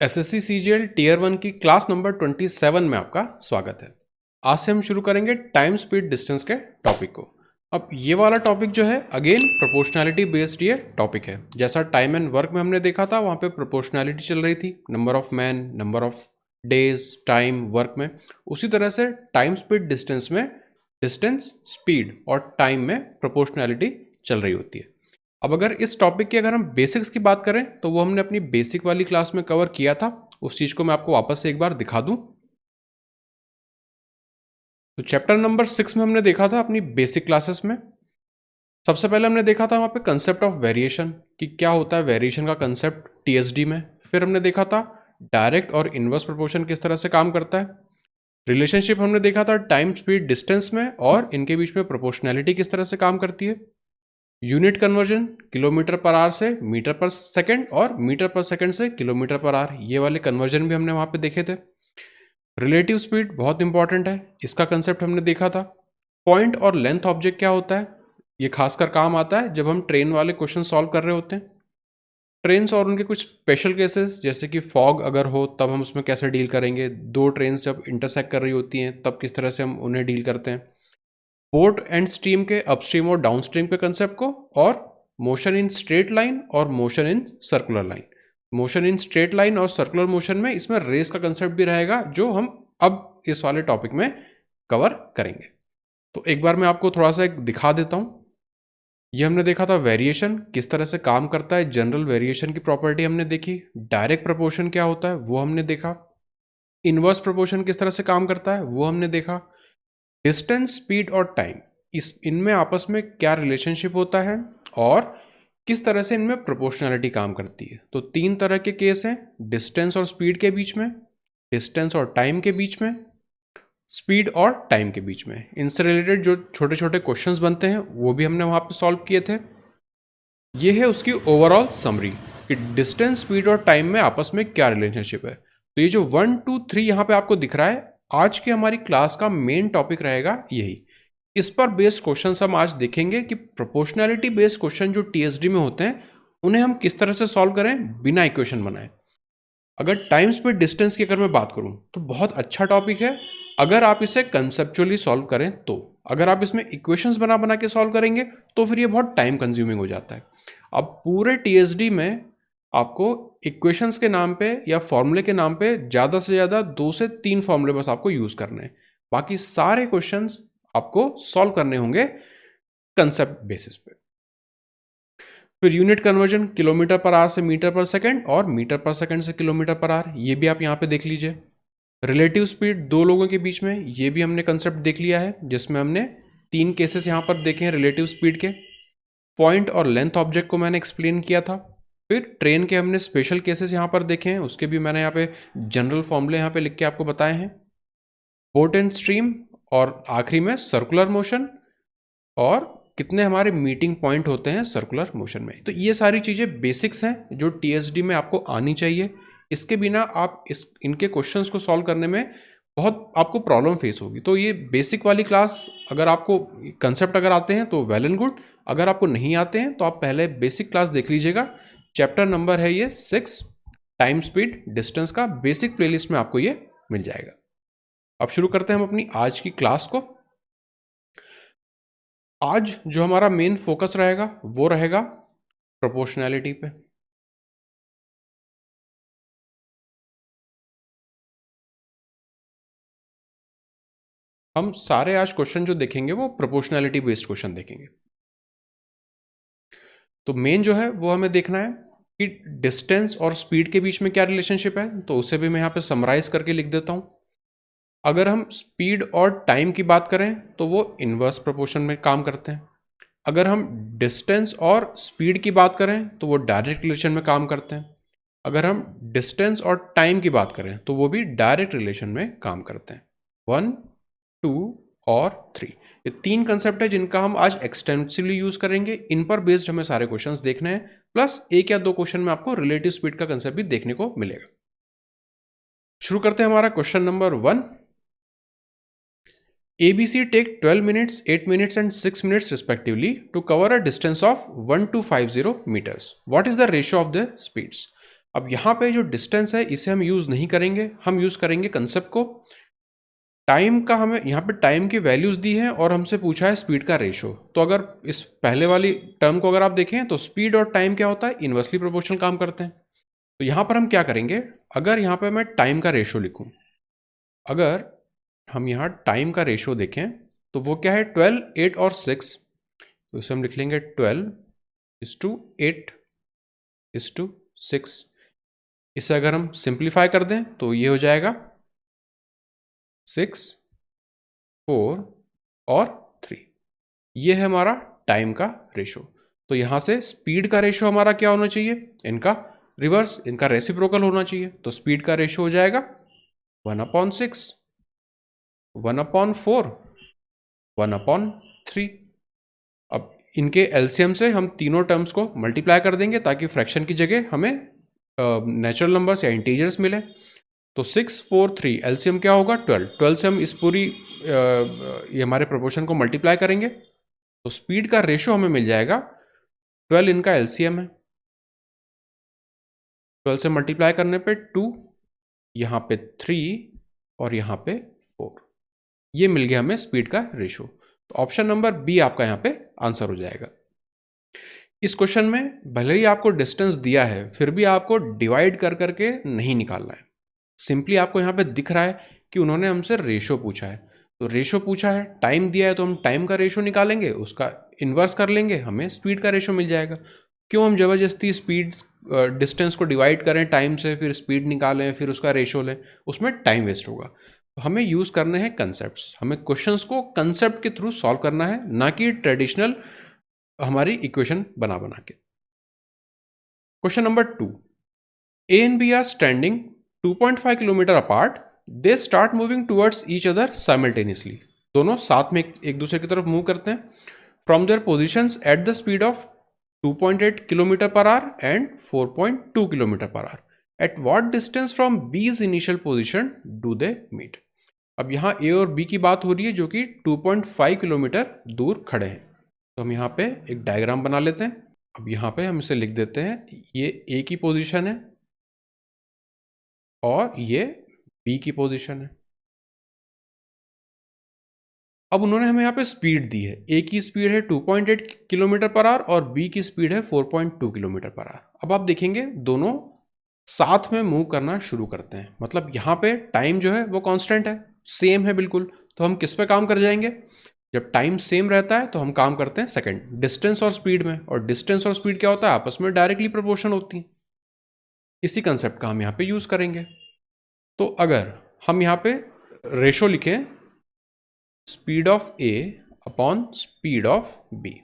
SSC CGL tier 1 की class number 27 में आपका स्वागत है। आज से हम शुरू करेंगे टाइम स्पीड डिस्टेंस के टॉपिक को। अब ये वाला टॉपिक जो है अगेन प्रोपोर्शनैलिटी बेस्ड ये टॉपिक है। जैसा टाइम एंड वर्क में हमने देखा था वहाँ पे प्रोपोर्शनैलिटी चल रही थी, number of man, number of days, time, work में। उसी तरह से टाइम स्पीड डिस्टेंस में डिस्टेंस, स्पीड और टाइम में प्रोपोर्शनैलिटी चल रही होती है। अब अगर इस टॉपिक की अगर हम बेसिक्स की बात करें तो वो हमने अपनी बेसिक वाली क्लास में कवर किया था। उस चीज को मैं आपको वापस से एक बार दिखा दूं। तो चैप्टर नंबर 6 में हमने देखा था अपनी बेसिक क्लासेस में। सबसे पहले हमने देखा था वहां पे कंसेप्ट ऑफ वेरिएशन कि क्या होता है वेरिएशन का कंसेप्ट टीएसडी में। फिर हमने देखा था डायरेक्ट और इनवर्स प्रोपोर्शन किस तरह से काम करता है। रिलेशनशिप हमने देखा था टाइम स्पीड डिस्टेंस में और इनके बीच में प्रोपोर्शनैलिटी किस तरह से काम करती है। Unit conversion kilometre per our से मीटर पर सेकंड और मीटर पर सेकंड से किलोमीटर पर आवर, ये वाले कन्वर्जन भी हमने वहां पे देखे थे। रिलेटिव स्पीड बहुत इंपॉर्टेंट है, इसका कंसेप्ट हमने देखा था। पॉइंट और लेंथ ऑब्जेक्ट क्या होता है, ये खासकर काम आता है जब हम ट्रेन वाले क्वेश्चन सॉल्व कर रहे होते हैं। ट्रेन्स और उनके कुछ स्पेशल केसेस जैसे कि फॉग अगर हो तब हम उसमें कैसे डील करेंगे, दो ट्रेन्स जब इंटरसेक्ट कर रही होती हैं तब किस तरह से हम उन्हें डील करते हैं। पोर्ट एंड स्ट्रीम के अपस्ट्रीम और डाउनस्ट्रीम के कंसेप्ट को, और मोशन इन स्ट्रेट लाइन और motion in circular line. Motion in straight line और सर्कुलर मोशन में इसमें रेस का कंसेप्ट भी रहेगा जो हम अब इस वाले टॉपिक में कवर करेंगे। तो एक बार मैं आपको थोड़ा सा एक दिखा देता हूं। ये हमने देखा था वेरिएशन किस तरह से काम करता है, जनरल वेरिएशन की प्रॉपर्टी हमने देखी। डायरेक्ट प्रोपोर्शन क्या होता है वो हमने देखा। इनवर्स प्रोपोर्शन किस तरह से काम करता है वो हमने देखा। डिस्टेंस, स्पीड और टाइम, इनमें आपस में क्या रिलेशनशिप होता है और किस तरह से इनमें प्रोपोर्शनैलिटी काम करती है। तो तीन तरह के केस हैं, डिस्टेंस और स्पीड के बीच में, डिस्टेंस और टाइम के बीच में, स्पीड और टाइम के बीच में। इनसे रिलेटेड जो छोटे छोटे क्वेश्चंस बनते हैं वो भी हमने वहां पे सॉल्व किए थे। ये है उसकी ओवरऑल समरी कि डिस्टेंस, स्पीड और टाइम में आपस में क्या रिलेशनशिप है। तो ये जो 1 2 3 यहाँ पे आपको दिख रहा है, आज की हमारी क्लास का मेन टॉपिक रहेगा यही। इस पर बेस्ड क्वेश्चन हम आज देखेंगे कि प्रोपोर्शनैलिटी बेस्ड क्वेश्चन जो टीएसडी में होते हैं उन्हें हम किस तरह से सॉल्व करें बिना इक्वेशन बनाए। अगर टाइम स्पीड डिस्टेंस की अगर मैं बात करूं तो बहुत अच्छा टॉपिक है अगर आप इसे कंसेप्चुअली सॉल्व करें तो। अगर आप इसमें इक्वेशंस बना बना के सॉल्व करेंगे तो फिर ये बहुत टाइम कंज्यूमिंग हो जाता है। अब पूरे टीएसडी में आपको इक्वेशंस के नाम पे या फॉर्मूले के नाम पे ज़्यादा से ज़्यादा 2 से 3 फॉर्मूले बस आपको यूज़ करने हैं। बाकी सारे क्वेश्चंस आपको सॉल्व करने होंगे कंसेप्ट बेसिस पे। फिर unit conversion kilometre per our से मीटर पर सेकंड और मीटर पर सेकंड से किलोमीटर पर आवर, ये भी आप यहाँ पे देख लीजिए। रिलेटिव स्पीड दो लोगों के बीच में, ये भी हमने कंसेप्ट देख लिया है जिसमें हमने 3 केसेस यहाँ पर देखे हैं रिलेटिव स्पीड के। पॉइंट और लेंथ ऑब्जेक्ट को मैंने एक्सप्लेन किया था। फिर ट्रेन के हमने स्पेशल केसेस यहाँ पर देखे हैं, उसके भी मैंने यहाँ पे जनरल फॉर्मूले यहाँ पे लिख के आपको बताए हैं। पोर्ट एंड स्ट्रीम और आखिरी में सर्कुलर मोशन और कितने हमारे मीटिंग पॉइंट होते हैं सर्कुलर मोशन में। तो ये सारी चीज़ें बेसिक्स हैं जो टीएसडी में आपको आनी चाहिए। इसके बिना आप इनके क्वेश्चंस को सॉल्व करने में बहुत आपको प्रॉब्लम फेस होगी। तो ये बेसिक वाली क्लास अगर आपको कंसेप्ट अगर आते हैं तो वेल एंड गुड, अगर आपको नहीं आते हैं तो आप पहले बेसिक क्लास देख लीजिएगा। चैप्टर नंबर है ये 6, टाइम स्पीड डिस्टेंस का बेसिक प्लेलिस्ट में आपको ये मिल जाएगा। अब शुरू करते हैं हम अपनी आज की क्लास को। आज जो हमारा मेन फोकस रहेगा वो रहेगा प्रोपोर्शनैलिटी पे। हम सारे आज क्वेश्चन जो देखेंगे वो प्रोपोर्शनैलिटी बेस्ड क्वेश्चन देखेंगे। तो मेन जो है वो हमें देखना है कि डिस्टेंस और स्पीड के बीच में क्या रिलेशनशिप है, तो उसे भी मैं यहाँ पे समराइज करके लिख देता हूँ। अगर हम स्पीड और टाइम की बात करें तो वो इनवर्स प्रोपोर्शन में काम करते हैं। अगर हम डिस्टेंस और स्पीड की बात करें तो वो डायरेक्ट रिलेशन में काम करते हैं। अगर हम डिस्टेंस और टाइम की बात करें तो वो भी डायरेक्ट रिलेशन में काम करते हैं। 1 2 और 3, ये 3 कंसेप्ट है जिनका हम आज एक्सटेंसिवली यूज करेंगे। इन पर बेस्ड हमें सारे क्वेश्चंस देखने हैं, प्लस 1 या 2 क्वेश्चन में आपको रिलेटिव स्पीड का कंसेप्ट भी देखने को मिलेगा। शुरू करते हैं हमारा question number 1। ABC take 12 minutes, 8 minutes and 6 minutes respectively to cover a distance of 1250 meters. What is the ratio of the speeds? अब यहाँ पे जो डिस्टेंस है इसे हम यूज़ नहीं करेंगे, हम यूज़ करेंगे कंसेप्ट को। टाइम का हमें यहाँ पे टाइम की वैल्यूज़ दी हैं और हमसे पूछा है स्पीड का रेशो। तो अगर इस पहले वाली टर्म को अगर आप देखें तो स्पीड और टाइम क्या होता है, इन्वर्सली प्रोपोर्शनल काम करते हैं। तो यहाँ पर हम क्या करेंगे, अगर यहाँ पे मैं टाइम का रेशो लिखूँ, अगर हम यहाँ टाइम का रेशो देखें तो वो क्या है, 12, 8 और 6। तो इसे हम लिख लेंगे 12:8:6। इसे अगर हम सिंप्लीफाई कर दें तो ये हो जाएगा 6, 4 और 3। ये है हमारा टाइम का रेशो। तो यहाँ से स्पीड का रेशो हमारा क्या होना चाहिए, इनका रिवर्स, इनका रेसिप्रोकल होना चाहिए। तो स्पीड का रेशो हो जाएगा 1/6, 1/4, 1/3। अब इनके एलसीएम से हम तीनों टर्म्स को मल्टीप्लाई कर देंगे ताकि फ्रैक्शन की जगह हमें नेचुरल नंबर्स या इंटीजर्स मिले। तो 6, 4, 3 एलसीएम क्या होगा, 12। 12 से हम इस पूरी ये हमारे प्रोपोर्शन को मल्टीप्लाई करेंगे तो स्पीड का रेशो हमें मिल जाएगा, 12 इनका एलसीएम है, 12 से मल्टीप्लाई करने पे 2, यहाँ पे 3 और यहाँ पे 4। ये मिल गया हमें स्पीड का रेशो। तो ऑप्शन नंबर बी आपका यहाँ पे आंसर हो जाएगा। इस क्वेश्चन में भले ही आपको डिस्टेंस दिया है फिर भी आपको डिवाइड कर करके नहीं निकालना है। सिंपली आपको यहाँ पे दिख रहा है कि उन्होंने हमसे रेशो पूछा है, तो रेशो पूछा है, टाइम दिया है तो हम टाइम का रेशो निकालेंगे, उसका इन्वर्स कर लेंगे, हमें स्पीड का रेशो मिल जाएगा। क्यों हम ज़बरदस्ती स्पीड डिस्टेंस को डिवाइड करें टाइम से, फिर स्पीड निकालें, फिर उसका रेशो लें, उसमें टाइम वेस्ट होगा। तो हमें यूज़ करने हैं कंसेप्ट्स, हमें क्वेश्चंस को कंसेप्ट के थ्रू सॉल्व करना है, ना कि ट्रेडिशनल हमारी इक्वेशन बना बना के। Question number 2, A and B are standing 2.5 kilometre apart, they start moving towards each other simultaneously. दोनों साथ में एक दूसरे की तरफ मूव करते हैं from there positions at the speed of 2.8 kilometre per hour and 4.2 kilometre per hour. At what distance from B's initial position do they meet. अब यहाँ A और B की बात हो रही है जो कि 2.5 किलोमीटर दूर खड़े हैं। तो हम यहाँ पे एक डायग्राम बना लेते हैं। अब यहाँ पे हम इसे लिख देते हैं, ये A की पोजीशन है और ये B की पोजीशन है। अब उन्होंने हमें यहाँ पे स्पीड दी है, A की स्पीड है 2.8 किलोमीटर पर आवर और B की स्पीड है 4.2 किलोमीटर पर आवर। अब आप देखेंगे दोनों साथ में मूव करना शुरू करते हैं, मतलब यहाँ पे टाइम जो है वो कांस्टेंट है, सेम है बिल्कुल। तो हम किस पे काम कर जाएंगे, जब टाइम सेम रहता है तो हम काम करते हैं सेकंड, डिस्टेंस और स्पीड में। और डिस्टेंस और स्पीड क्या होता है, आपस में डायरेक्टली प्रोपोर्शन होती है। इसी कंसेप्ट का हम यहाँ पे यूज करेंगे। तो अगर हम यहाँ पे रेशो लिखें, speed of A upon speed of B,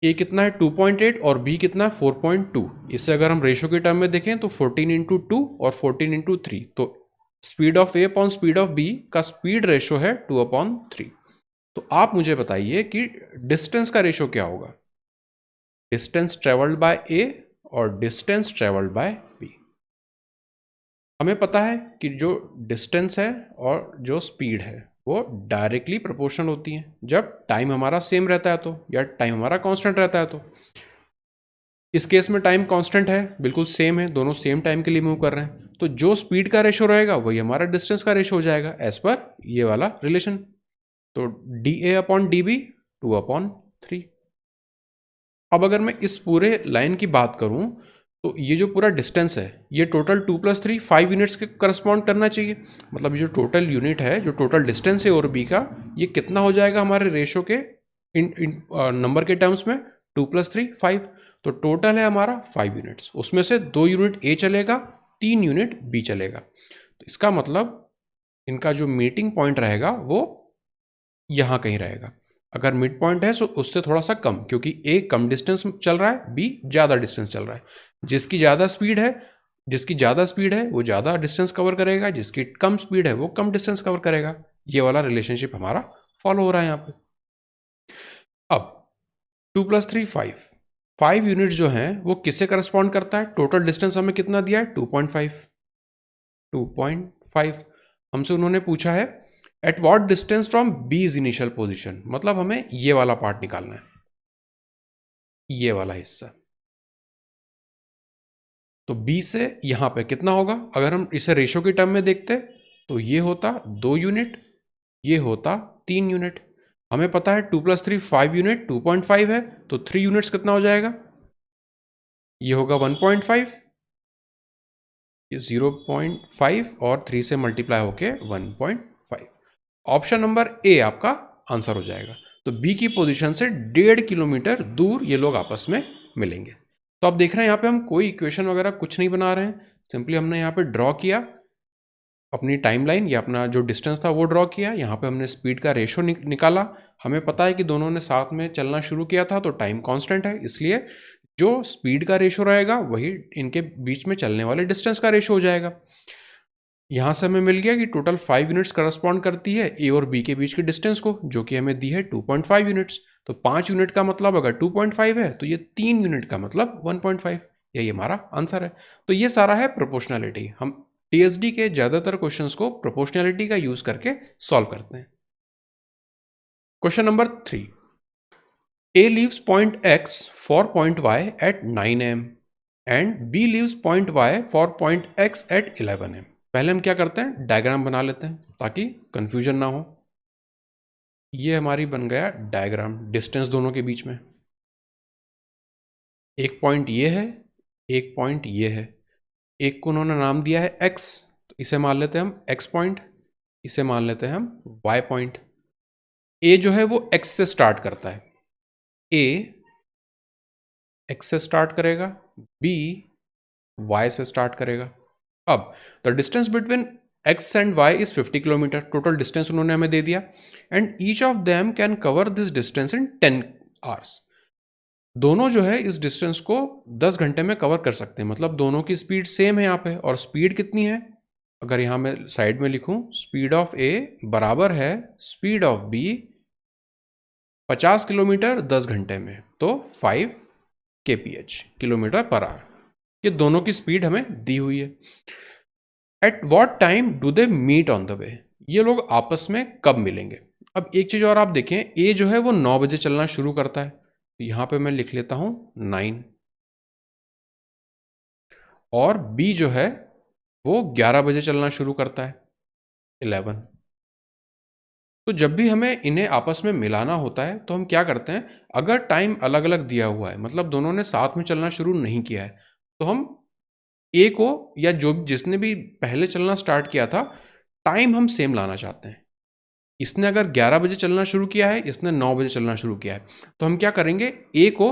A कितना है 2.8 और बी कितना है 4.2। इसे अगर हम रेशो के टर्म में देखें तो 14/2 और 14/3। तो speed of A upon speed of B का स्पीड रेशो है 2/3। तो आप मुझे बताइए कि डिस्टेंस का रेशो क्या होगा, डिस्टेंस ट्रेवल्ड बाय ए और डिस्टेंस ट्रेवल्ड बाय बी। हमें पता है कि जो डिस्टेंस है और जो स्पीड है वो डायरेक्टली प्रोपोर्शनल होती हैं जब टाइम हमारा सेम रहता है तो, या टाइम हमारा कांस्टेंट रहता है तो। इस केस में टाइम कांस्टेंट है, बिल्कुल सेम है, दोनों सेम टाइम के लिए मूव कर रहे हैं। तो जो स्पीड का रेशो रहेगा वही हमारा डिस्टेंस का रेशो हो जाएगा एज पर ये वाला रिलेशन। तो DA अपॉन DB 2/3। अब अगर मैं इस पूरे लाइन की बात करूं तो ये जो पूरा डिस्टेंस है ये टोटल 2 + 3 5 यूनिट्स के करस्पॉन्ड करना चाहिए। मतलब ये जो टोटल यूनिट है, जो टोटल डिस्टेंस है और बी का, ये कितना हो जाएगा हमारे रेशो के नंबर के टर्म्स में, 2 + 3 5। तो टोटल है हमारा 5 यूनिट्स, उसमें से 2 यूनिट ए चलेगा, 3 यूनिट बी चलेगा। तो इसका मतलब इनका जो मीटिंग पॉइंट रहेगा वो यहाँ कहीं रहेगा। अगर मिड पॉइंट है तो उससे थोड़ा सा कम, क्योंकि ए कम डिस्टेंस चल रहा है, बी ज़्यादा डिस्टेंस चल रहा है। जिसकी ज़्यादा स्पीड है वो ज़्यादा डिस्टेंस कवर करेगा, जिसकी कम स्पीड है वो कम डिस्टेंस कवर करेगा। ये वाला रिलेशनशिप हमारा फॉलो हो रहा है यहाँ पे। अब 2 + 3 5, 5 यूनिट जो हैं वो किससे करस्पॉन्ड करता है, टोटल डिस्टेंस हमें कितना दिया है 2.5। हमसे उन्होंने पूछा है एट वॉट डिस्टेंस फ्रॉम बीज इनिशियल पोजिशन, मतलब हमें ये वाला पार्ट निकालना है, ये वाला हिस्सा। तो B से यहाँ पे कितना होगा, अगर हम इसे रेशो की टर्म में देखते तो ये होता 2 यूनिट, ये होता 3 यूनिट। हमें पता है 2 + 3 5 यूनिट, 2.5 है, तो 3 यूनिट्स कितना हो जाएगा, ये होगा 1.5, ये 0.5 और 3 से मल्टीप्लाई होके 1.5। ऑप्शन नंबर ए आपका आंसर हो जाएगा। तो बी की पोजीशन से 1.5 किलोमीटर दूर ये लोग आपस में मिलेंगे। तो आप देख रहे हैं यहाँ पे हम कोई इक्वेशन वगैरह कुछ नहीं बना रहे हैं, सिंपली हमने यहाँ पे ड्रॉ किया अपनी टाइमलाइन या अपना जो डिस्टेंस था वो ड्रॉ किया, यहाँ पे हमने स्पीड का रेशो निकाला। हमें पता है कि दोनों ने साथ में चलना शुरू किया था तो टाइम कांस्टेंट है, इसलिए जो स्पीड का रेशो रहेगा वही इनके बीच में चलने वाले डिस्टेंस का रेशो हो जाएगा। यहाँ से हमें मिल गया कि टोटल 5 यूनिट्स करस्पॉन्ड करती है ए और बी के बीच के डिस्टेंस को, जो कि हमें दी है 2.5 यूनिट्स। तो 5 यूनिट का मतलब अगर 2.5 है तो ये 3 यूनिट का मतलब 1.5, यही हमारा आंसर है। तो ये सारा है प्रोपोर्शनैलिटी। हम टीएसडी के ज़्यादातर क्वेश्चंस को प्रोपोर्शनैलिटी का यूज करके सॉल्व करते हैं। Question number 3, A leaves point X for point Y at 9 am and B leaves point Y for point X at 11 am। पहले हम क्या करते हैं, डायग्राम बना लेते हैं ताकि कंफ्यूजन ना हो। ये हमारी बन गया डायग्राम डिस्टेंस दोनों के बीच में। एक पॉइंट ये है, एक पॉइंट ये है। एक को उन्होंने नाम दिया है X, तो इसे मान लेते हैं हम X पॉइंट, इसे मान लेते हैं हम Y पॉइंट। A जो है वो X से स्टार्ट करता है, A X से स्टार्ट करेगा, B Y से स्टार्ट करेगा। अब the distance between X and Y is 50 kilometre, total distance उन्होंने हमें दे दिया। And each of them can cover this distance in 10 hours. दोनों जो है इस डिस्टेंस को 10 घंटे में कवर कर सकते हैं, मतलब दोनों की स्पीड सेम है यहाँ पे। और स्पीड कितनी है, अगर यहाँ मैं साइड में लिखूं, स्पीड ऑफ A बराबर है स्पीड ऑफ B 50 किलोमीटर 10 घंटे में, तो 5 kph किलोमीटर पर आवर। ये दोनों की स्पीड हमें दी हुई है। At what time do they meet on the way, ये लोग आपस में कब मिलेंगे। अब एक चीज और आप देखें, ए जो है वो 9 बजे चलना शुरू करता है, तो यहां पे मैं लिख लेता हूं 9, और बी जो है वो 11 बजे चलना शुरू करता है 11। तो जब भी हमें इन्हें आपस में मिलाना होता है तो हम क्या करते हैं, अगर टाइम अलग अलग दिया हुआ है, मतलब दोनों ने साथ में चलना शुरू नहीं किया है, तो हम ए को या जो जिसने भी पहले चलना स्टार्ट किया था, टाइम हम सेम लाना चाहते हैं। इसने अगर 11 बजे चलना शुरू किया है, इसने 9 बजे चलना शुरू किया है, तो हम क्या करेंगे, ए को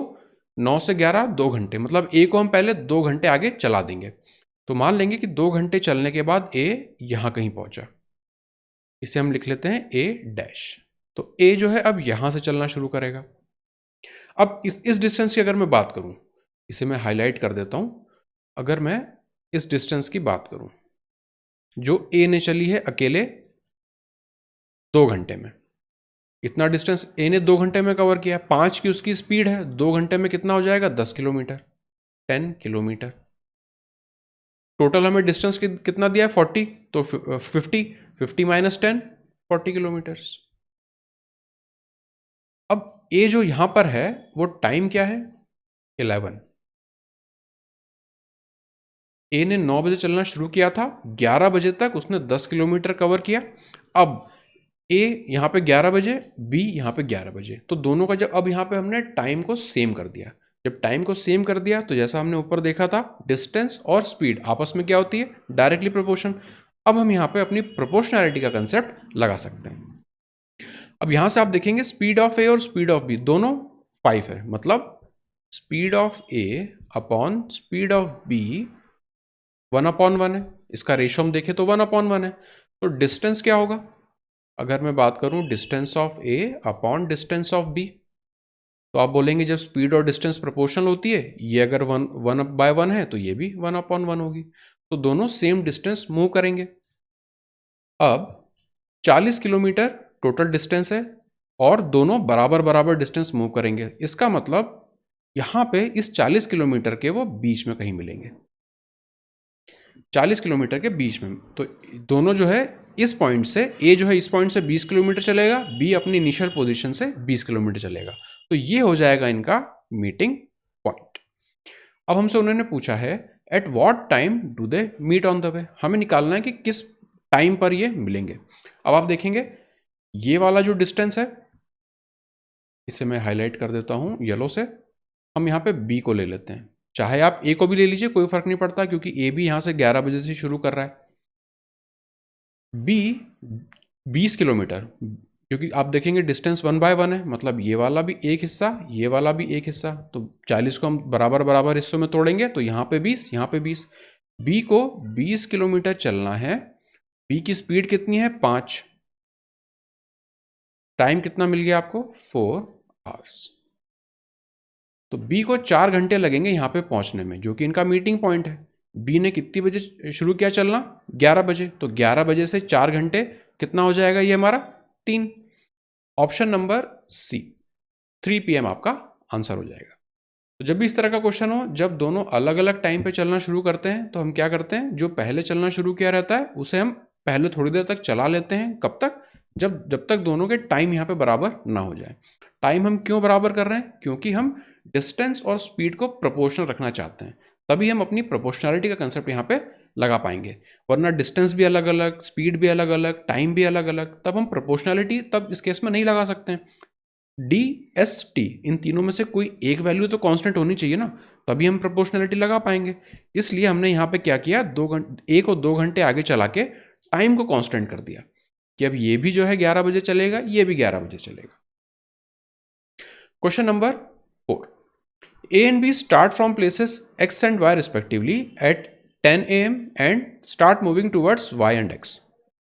9 से 11 2 घंटे, मतलब ए को हम पहले 2 घंटे आगे चला देंगे। तो मान लेंगे कि 2 घंटे चलने के बाद ए यहां कहीं पहुंचा, इसे हम लिख लेते हैं ए डैश। तो ए जो है अब यहां से चलना शुरू करेगा। अब इस डिस्टेंस की अगर मैं बात करूं, इसे मैं हाईलाइट कर देता हूं। अगर मैं इस डिस्टेंस की बात करूं जो ए ने चली है अकेले 2 घंटे में, इतना डिस्टेंस ए ने 2 घंटे में कवर किया, 5 की उसकी स्पीड है, 2 घंटे में कितना हो जाएगा, 10 किलोमीटर, 10 किलोमीटर। टोटल हमें डिस्टेंस कितना दिया है, 40, तो 50 माइनस 10, 40 किलोमीटर्स। अब ए जो यहां पर है वो टाइम क्या है, 11। ए ने 9 बजे चलना शुरू किया था, 11 बजे तक उसने 10 किलोमीटर कवर किया। अब ए यहाँ पे 11 बजे, बी यहाँ पे 11 बजे, तो दोनों का जब अब यहाँ पे हमने टाइम को सेम कर दिया। जब टाइम को सेम कर दिया तो जैसा हमने ऊपर देखा था, डिस्टेंस और स्पीड आपस में क्या होती है, डायरेक्टली प्रोपोर्शन। अब हम यहाँ पे अपनी प्रोपोर्शनैलिटी का कंसेप्ट लगा सकते हैं। अब यहाँ से आप देखेंगे स्पीड ऑफ ए और स्पीड ऑफ बी दोनों 5 है, मतलब speed of A upon speed of B 1/1 है। इसका रेशो हम देखें तो 1/1 है। तो डिस्टेंस क्या होगा, अगर मैं बात करूं distance of A upon distance of B, तो आप बोलेंगे जब स्पीड और डिस्टेंस प्रोपोर्शनल होती है, ये अगर 1/1 है तो ये भी 1/1 होगी, तो दोनों सेम डिस्टेंस मूव करेंगे। अब 40 किलोमीटर टोटल डिस्टेंस है और दोनों बराबर बराबर डिस्टेंस मूव करेंगे, इसका मतलब यहां पे इस 40 किलोमीटर के वो बीच में कहीं मिलेंगे, 40 किलोमीटर के बीच में। तो दोनों जो है इस पॉइंट से, ए जो है इस पॉइंट से 20 किलोमीटर चलेगा, बी अपनी इनिशियल पोजीशन से 20 किलोमीटर चलेगा, तो ये हो जाएगा इनका मीटिंग पॉइंट। अब हमसे उन्होंने पूछा है at what time do they meet on the way, हमें निकालना है कि किस टाइम पर ये मिलेंगे। अब आप देखेंगे ये वाला जो डिस्टेंस है इसे मैं हाईलाइट कर देता हूं येलो से, हम यहाँ पे बी को ले लेते हैं, चाहे आप ए को भी ले लीजिए कोई फर्क नहीं पड़ता क्योंकि ए भी यहां से 11 बजे से शुरू कर रहा है। बी 20 किलोमीटर, क्योंकि आप देखेंगे डिस्टेंस 1 बाय 1 है, मतलब ये वाला भी एक हिस्सा ये वाला भी एक हिस्सा, तो 40 को हम बराबर बराबर हिस्सों में तोड़ेंगे तो यहाँ पे 20 यहाँ पे 20। बी को 20 किलोमीटर चलना है, बी की स्पीड कितनी है 5, टाइम कितना मिल गया आपको 4 आवर्स। तो बी को 4 घंटे लगेंगे यहाँ पे पहुंचने में, जो कि इनका मीटिंग पॉइंट है। बी ने कितनी बजे शुरू किया चलना 11 बजे, तो 11 बजे से 4 घंटे कितना हो जाएगा ये हमारा 3। ऑप्शन नंबर सी 3 PM आपका आंसर हो जाएगा। तो जब भी इस तरह का क्वेश्चन हो, जब दोनों अलग अलग टाइम पे चलना शुरू करते हैं तो हम क्या करते हैं, जो पहले चलना शुरू किया रहता है उसे हम पहले थोड़ी देर तक चला लेते हैं। कब तक, जब तक दोनों के टाइम यहाँ पे बराबर ना हो जाए। टाइम हम क्यों बराबर कर रहे हैं, क्योंकि हम डिस्टेंस और स्पीड को प्रोपोर्शनल रखना चाहते हैं, तभी हम अपनी प्रोपोर्शनलिटी का कंसेप्ट यहाँ पे लगा पाएंगे। वरना डिस्टेंस भी अलग अलग, स्पीड भी अलग अलग, टाइम भी अलग अलग, तब हम प्रोपोर्शनलिटी तब इस केस में नहीं लगा सकते हैं। डी एस टी इन तीनों में से कोई एक वैल्यू तो कांस्टेंट होनी चाहिए ना, तभी हम प्रोपोर्शनलिटी लगा पाएंगे। इसलिए हमने यहाँ पे क्या किया, 2 घंटे, 1 और 2 घंटे आगे चला के टाइम को कांस्टेंट कर दिया कि अब ये भी जो है 11 बजे चलेगा, ये भी 11 बजे चलेगा। Question number 4, A and B start from places X and Y respectively at 10 AM and start moving towards Y and X।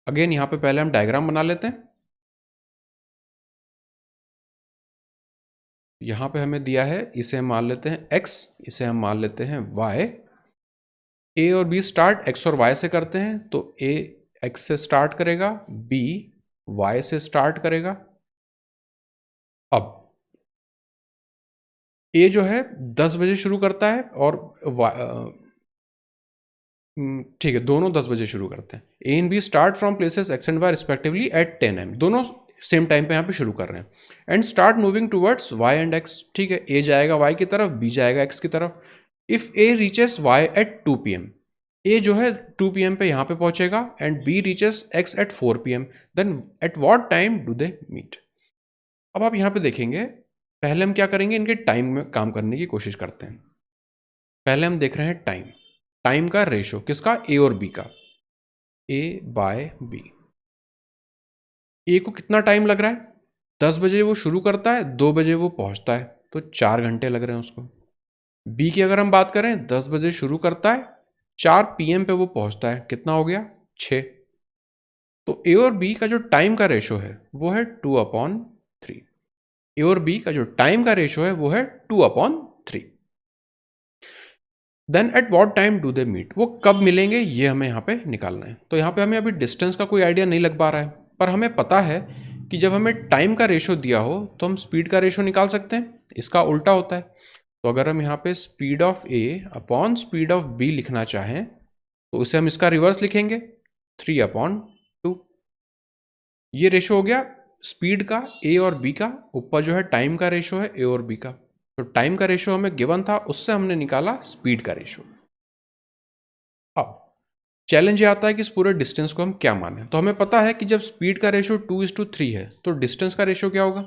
Again यहाँ पे पहले हम डायग्राम बना लेते हैं। यहाँ पे हमें दिया है, इसे हम मान लेते हैं X, इसे हम मान लेते हैं Y। A और B स्टार्ट X और Y से करते हैं, तो A X से स्टार्ट करेगा, B Y से स्टार्ट करेगा। अब A जो है 10 बजे शुरू करता है और ठीक है, दोनों 10 बजे शुरू करते हैं। A and B start from places X and Y respectively at 10 AM, दोनों सेम टाइम पे यहाँ पे शुरू कर रहे हैं। And start moving towards Y and X, ठीक है, ए जाएगा वाई की तरफ, बी जाएगा एक्स की तरफ। If A reaches Y at 2 PM, A जो है 2 PM पे यहाँ पे पहुंचेगा and B reaches X at 4 PM, then at what time do they meet. अब आप यहाँ पे देखेंगे, पहले हम क्या करेंगे, इनके टाइम में काम करने की कोशिश करते हैं। पहले हम देख रहे हैं टाइम, टाइम का रेशो किसका, ए और बी का, ए बाय बी। ए को कितना टाइम लग रहा है, 10 बजे वो शुरू करता है, 2 बजे वो पहुंचता है, तो 4 घंटे लग रहे हैं उसको। बी की अगर हम बात करें, 10 बजे शुरू करता है, 4 PM पे वो पहुंचता है, कितना हो गया 6। तो ए और बी का जो टाइम का रेशो है वो है 2/3। ए और बी का जो टाइम का रेशो है वो है 2/3। Then at what time do they meet, वो कब मिलेंगे ये हमें यहाँ पे निकालना है। तो यहाँ पे हमें अभी डिस्टेंस का कोई आइडिया नहीं लग पा रहा है, पर हमें पता है कि जब हमें टाइम का रेशो दिया हो तो हम स्पीड का रेशो निकाल सकते हैं, इसका उल्टा होता है। तो अगर हम यहाँ पे speed of A upon speed of B लिखना चाहें तो उसे हम इसका रिवर्स लिखेंगे, 3/2। ये रेशो हो गया स्पीड का ए और बी का, ऊपर जो है टाइम का रेशो है ए और बी का। तो टाइम का रेशो हमें गिवन था, उससे हमने निकाला स्पीड का रेशो। अब चैलेंज ये आता है कि इस पूरे डिस्टेंस को हम क्या माने। तो हमें पता है कि जब स्पीड का रेशो 2:3 है तो डिस्टेंस का रेशो क्या होगा,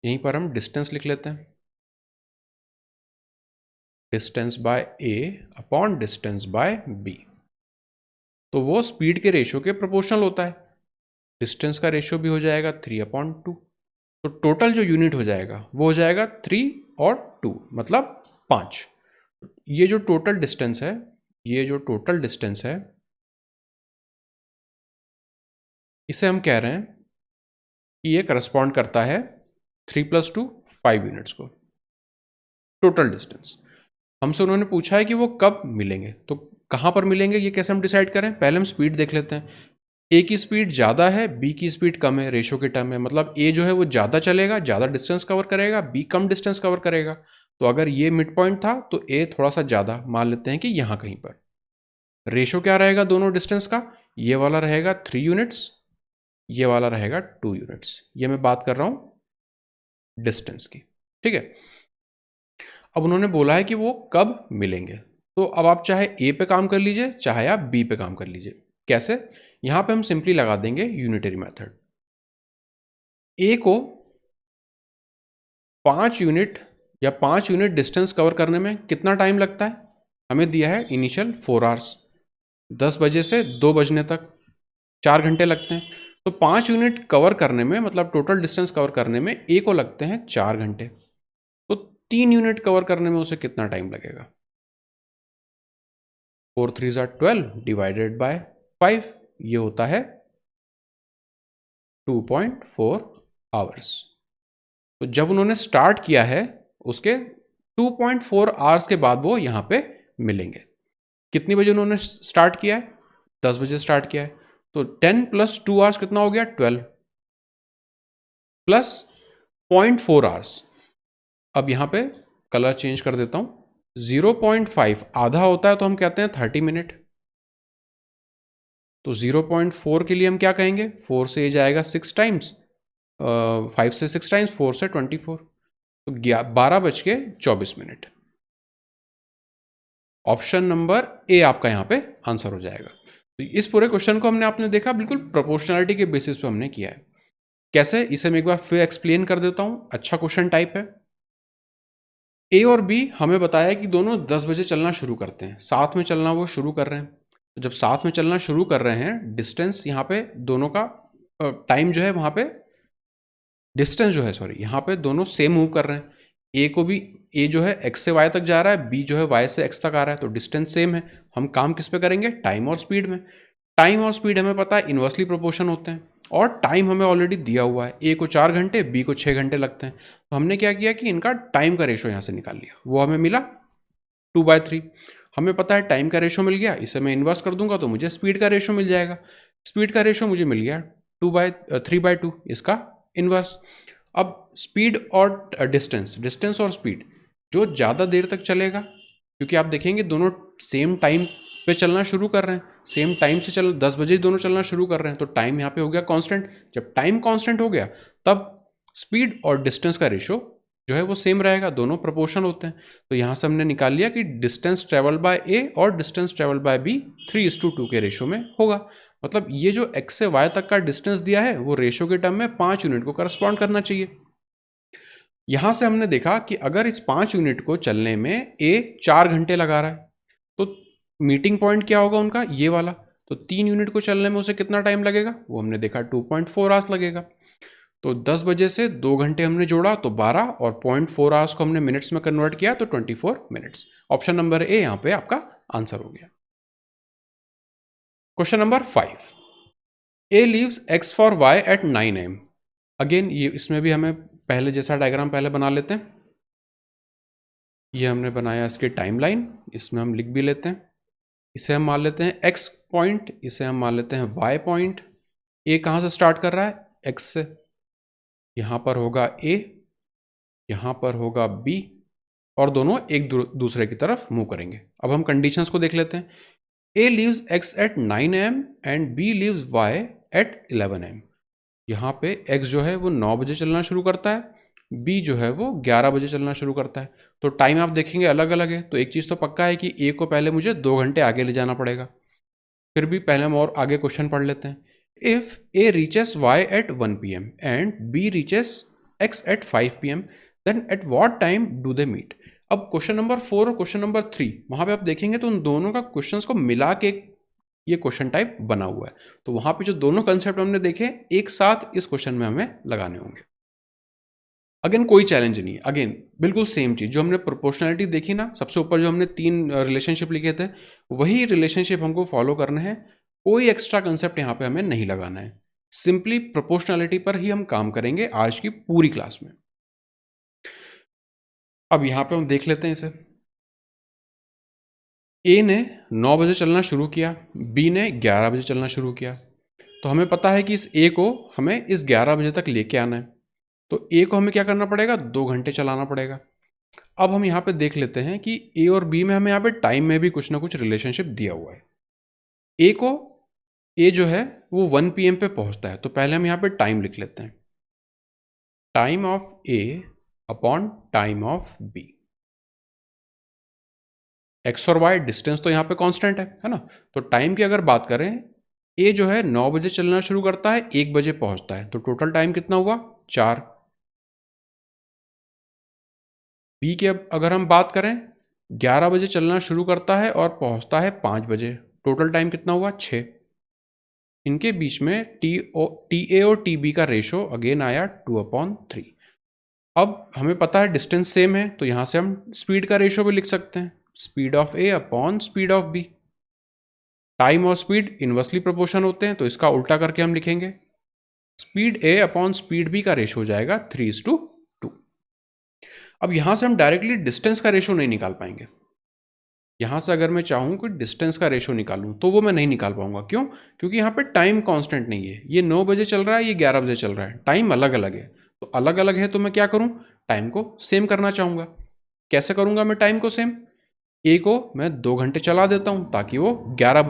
यहीं पर हम डिस्टेंस लिख लेते हैं, distance by A upon distance by B. तो वो स्पीड के रेशो के प्रोपोर्शनल होता है, डिस्टेंस का रेशो भी हो जाएगा 3/2। तो टोटल जो यूनिट हो जाएगा वो हो जाएगा 3 और 2 मतलब 5। ये जो टोटल डिस्टेंस है, ये जो टोटल डिस्टेंस है, इसे हम कह रहे हैं कि ये करस्पॉन्ड करता है 3 + 2 5 यूनिट्स को, टोटल डिस्टेंस। हमसे उन्होंने पूछा है कि वो कब मिलेंगे, तो कहाँ पर मिलेंगे ये कैसे हम डिसाइड करें। पहले हम स्पीड देख लेते हैं, ए की स्पीड ज़्यादा है, बी की स्पीड कम है, रेशो के टर्म में, मतलब ए जो है वो ज़्यादा चलेगा, ज़्यादा डिस्टेंस कवर करेगा, बी कम डिस्टेंस कवर करेगा। तो अगर ये मिड पॉइंट था तो ए थोड़ा सा ज़्यादा, मान लेते हैं कि यहाँ कहीं पर। रेशो क्या रहेगा दोनों डिस्टेंस का, ये वाला रहेगा 3 यूनिट्स, ये वाला रहेगा 2 यूनिट्स। ये मैं बात कर रहा हूँ डिस्टेंस की, ठीक है। अब उन्होंने बोला है कि वो कब मिलेंगे, तो अब आप चाहे ए पे काम कर लीजिए, चाहे आप बी पे काम कर लीजिए। कैसे? यहां पे हम सिंपली लगा देंगे यूनिटरी मेथड। ए को 5 यूनिट डिस्टेंस कवर करने में कितना टाइम लगता है? हमें दिया है इनिशियल 4 आवर्स, 10 बजे से 2 बजने तक 4 घंटे लगते हैं। तो 5 यूनिट कवर करने में, मतलब टोटल डिस्टेंस कवर करने में ए को लगते हैं 4 घंटे। तो 3 यूनिट कवर करने में उसे कितना टाइम लगेगा? 4 3 12 डिवाइडेड बाय 5, ये होता है 2.4 आवर्स। तो जब उन्होंने स्टार्ट किया है, उसके 2.4 आवर्स के बाद वो यहां पे मिलेंगे। कितनी बजे उन्होंने स्टार्ट किया है? 10 बजे स्टार्ट किया है। तो 10 + 2 आवर्स कितना हो गया? 12 प्लस 0.4 आवर्स। अब यहां पे कलर चेंज कर देता हूं। 0.5 आधा होता है तो हम कहते हैं 30 मिनट। तो 0.4 के लिए हम क्या कहेंगे? 4 से ये जाएगा 6 टाइम्स, 5 से 6 टाइम्स, 4 से 24, तो 12:24। ऑप्शन नंबर ए आपका यहाँ पे आंसर हो जाएगा। तो इस पूरे क्वेश्चन को हमने, आपने देखा, बिल्कुल प्रोपोर्शनलिटी के बेसिस पे हमने किया है। कैसे, इसे मैं एक बार फिर एक्सप्लेन कर देता हूं। अच्छा क्वेश्चन टाइप है। ए और बी हमें बताया कि दोनों 10 बजे चलना शुरू करते हैं, साथ में चलना वो शुरू कर रहे हैं। तो जब साथ में चलना शुरू कर रहे हैं, डिस्टेंस यहाँ पे दोनों का, टाइम जो है वहां पे, डिस्टेंस जो है, सॉरी, यहाँ पे दोनों सेम मूव कर रहे हैं। ए को भी, ए जो है एक्स से वाई तक जा रहा है, बी जो है वाई से एक्स तक आ रहा है, तो डिस्टेंस सेम है। हम काम किस पे करेंगे? टाइम और स्पीड में। टाइम और स्पीड हमें पता है इन्वर्सली प्रोपोर्शन होते हैं, और टाइम हमें ऑलरेडी दिया हुआ है। ए को 4 घंटे, बी को 6 घंटे लगते हैं। तो हमने क्या किया कि इनका टाइम का रेशो यहाँ से निकाल लिया, वो हमें मिला 2/3। हमें पता है टाइम का रेशो मिल गया, इसे मैं इन्वर्स कर दूंगा तो मुझे स्पीड का रेशो मिल जाएगा। स्पीड का रेशो मुझे मिल गया 3/2, इसका इन्वर्स। अब स्पीड और डिस्टेंस, डिस्टेंस और स्पीड, जो ज़्यादा देर तक चलेगा, क्योंकि आप देखेंगे दोनों सेम टाइम पे चलना शुरू कर रहे हैं, सेम टाइम से 10 बजे दोनों चलना शुरू कर रहे हैं, तो टाइम यहाँ पे हो गया कांस्टेंट। जब टाइम कांस्टेंट हो गया, तब स्पीड और डिस्टेंस का रेशो जो है वो सेम रहेगा, दोनों प्रोपोर्शन होते हैं। तो यहाँ से हमने निकाल लिया कि डिस्टेंस ट्रेवल बाय ए और डिस्टेंस ट्रेवल बाय बी 3:2 के रेशो में होगा। मतलब ये जो एक्स से वाई तक का डिस्टेंस दिया है, वो रेशो के टर्म में 5 यूनिट को करस्पॉन्ड करना चाहिए। यहां से हमने देखा कि अगर इस 5 यूनिट को चलने में ए 4 घंटे लगा रहा है, तो मीटिंग पॉइंट क्या होगा उनका? ये वाला। तो 3 यूनिट को चलने में उसे कितना टाइम लगेगा? वो हमने देखा 2.4 आवर्स लगेगा। तो 10 बजे से 2 घंटे हमने जोड़ा तो 12, और 0.4 आवर्स को हमने मिनट्स में कन्वर्ट किया तो 24 मिनट्स। ऑप्शन नंबर ए यहां पे आपका आंसर हो गया। Question number 5, A leaves X for Y at 9 AM। Again ये, इसमें भी हमें पहले जैसा डायग्राम पहले बना लेते हैं। ये हमने बनाया इसकी टाइमलाइन, इसमें हम लिख भी लेते हैं। इसे हम मान लेते हैं एक्स पॉइंट, इसे हम मान लेते हैं वाई पॉइंट। ए कहाँ से स्टार्ट कर रहा है? एक्स से। यहाँ पर होगा ए, यहाँ पर होगा बी, और दोनों एक दूसरे की तरफ मूव करेंगे। अब हम कंडीशंस को देख लेते हैं। A leaves X at 9 AM and B leaves Y at 11 AM। यहाँ पे एक्स जो है वो 9 बजे चलना शुरू करता है, बी जो है वो 11 बजे चलना शुरू करता है। तो टाइम आप देखेंगे अलग अलग है, तो एक चीज़ तो पक्का है कि ए को पहले मुझे 2 घंटे आगे ले जाना पड़ेगा। फिर भी पहले हम और आगे क्वेश्चन पढ़ लेते हैं। If A reaches Y at 1 PM and B reaches X at 5 PM, then at what time do they meet. अब क्वेश्चन नंबर 4 और क्वेश्चन नंबर 3, वहां पे आप देखेंगे तो उन दोनों का क्वेश्चंस को मिला के ये क्वेश्चन टाइप बना हुआ है। तो वहां पे जो दोनों कंसेप्ट हमने देखे, एक साथ इस क्वेश्चन में हमें लगाने होंगे। अगेन कोई चैलेंज नहीं है, अगेन बिल्कुल सेम चीज जो हमने प्रोपोर्शनलिटी देखी ना, सबसे ऊपर जो हमने 3 रिलेशनशिप लिखे थे, वही रिलेशनशिप हमको फॉलो करना है। कोई एक्स्ट्रा कंसेप्ट यहाँ पे हमें नहीं लगाना है। सिंपली प्रोपोर्शनलिटी पर ही हम काम करेंगे आज की पूरी क्लास में। अब यहाँ पे हम देख लेते हैं इसे। ए ने 9 बजे चलना शुरू किया, बी ने 11 बजे चलना शुरू किया। तो हमें पता है कि इस ए को हमें इस 11 बजे तक लेके आना है। तो ए को हमें क्या करना पड़ेगा? 2 घंटे चलाना पड़ेगा। अब हम यहाँ पे देख लेते हैं कि ए और बी में हमें यहाँ पे टाइम में भी कुछ ना कुछ रिलेशनशिप दिया हुआ है। ए को, ए जो है वो 1 PM पे पहुंचता है, तो पहले हम यहाँ पे टाइम लिख लेते हैं। Time of A upon time of B. X और वाई डिस्टेंस तो यहाँ पे कांस्टेंट है ना। तो टाइम की अगर बात करें, ए जो है 9 बजे चलना शुरू करता है, 1 बजे पहुंचता है, तो टोटल टाइम कितना हुआ 4। बी की अब अगर हम बात करें, 11 बजे चलना शुरू करता है और पहुंचता है 5 बजे, टोटल टाइम कितना हुआ 6। इनके बीच में टी ए और टी बी का रेशो अगेन आया 2/3। अब हमें पता है डिस्टेंस सेम है, तो यहां से हम स्पीड का रेशो भी लिख सकते हैं, speed of A upon speed of B. Time और स्पीड इनवर्सली प्रोपोर्शन होते हैं, तो इसका उल्टा करके हम लिखेंगे speed A upon speed B का रेशो हो जाएगा 3:2। अब यहां से हम डायरेक्टली डिस्टेंस का रेशो नहीं निकाल पाएंगे। यहां से अगर मैं चाहूं कि डिस्टेंस का रेशो निकालूं तो वो मैं नहीं निकाल पाऊंगा। क्यों? क्योंकि यहाँ पे टाइम कांस्टेंट नहीं है। ये 9 बजे चल रहा है, ये 11 बजे चल रहा है, टाइम अलग अलग है। तो अलग अलग है तो मैं क्या करूं, टाइम को सेम करना चाहूंगा। कैसे करूंगा मैं टाइम को सेम? ए को मैं 2 घंटे चला देता हूं ताकि वो 11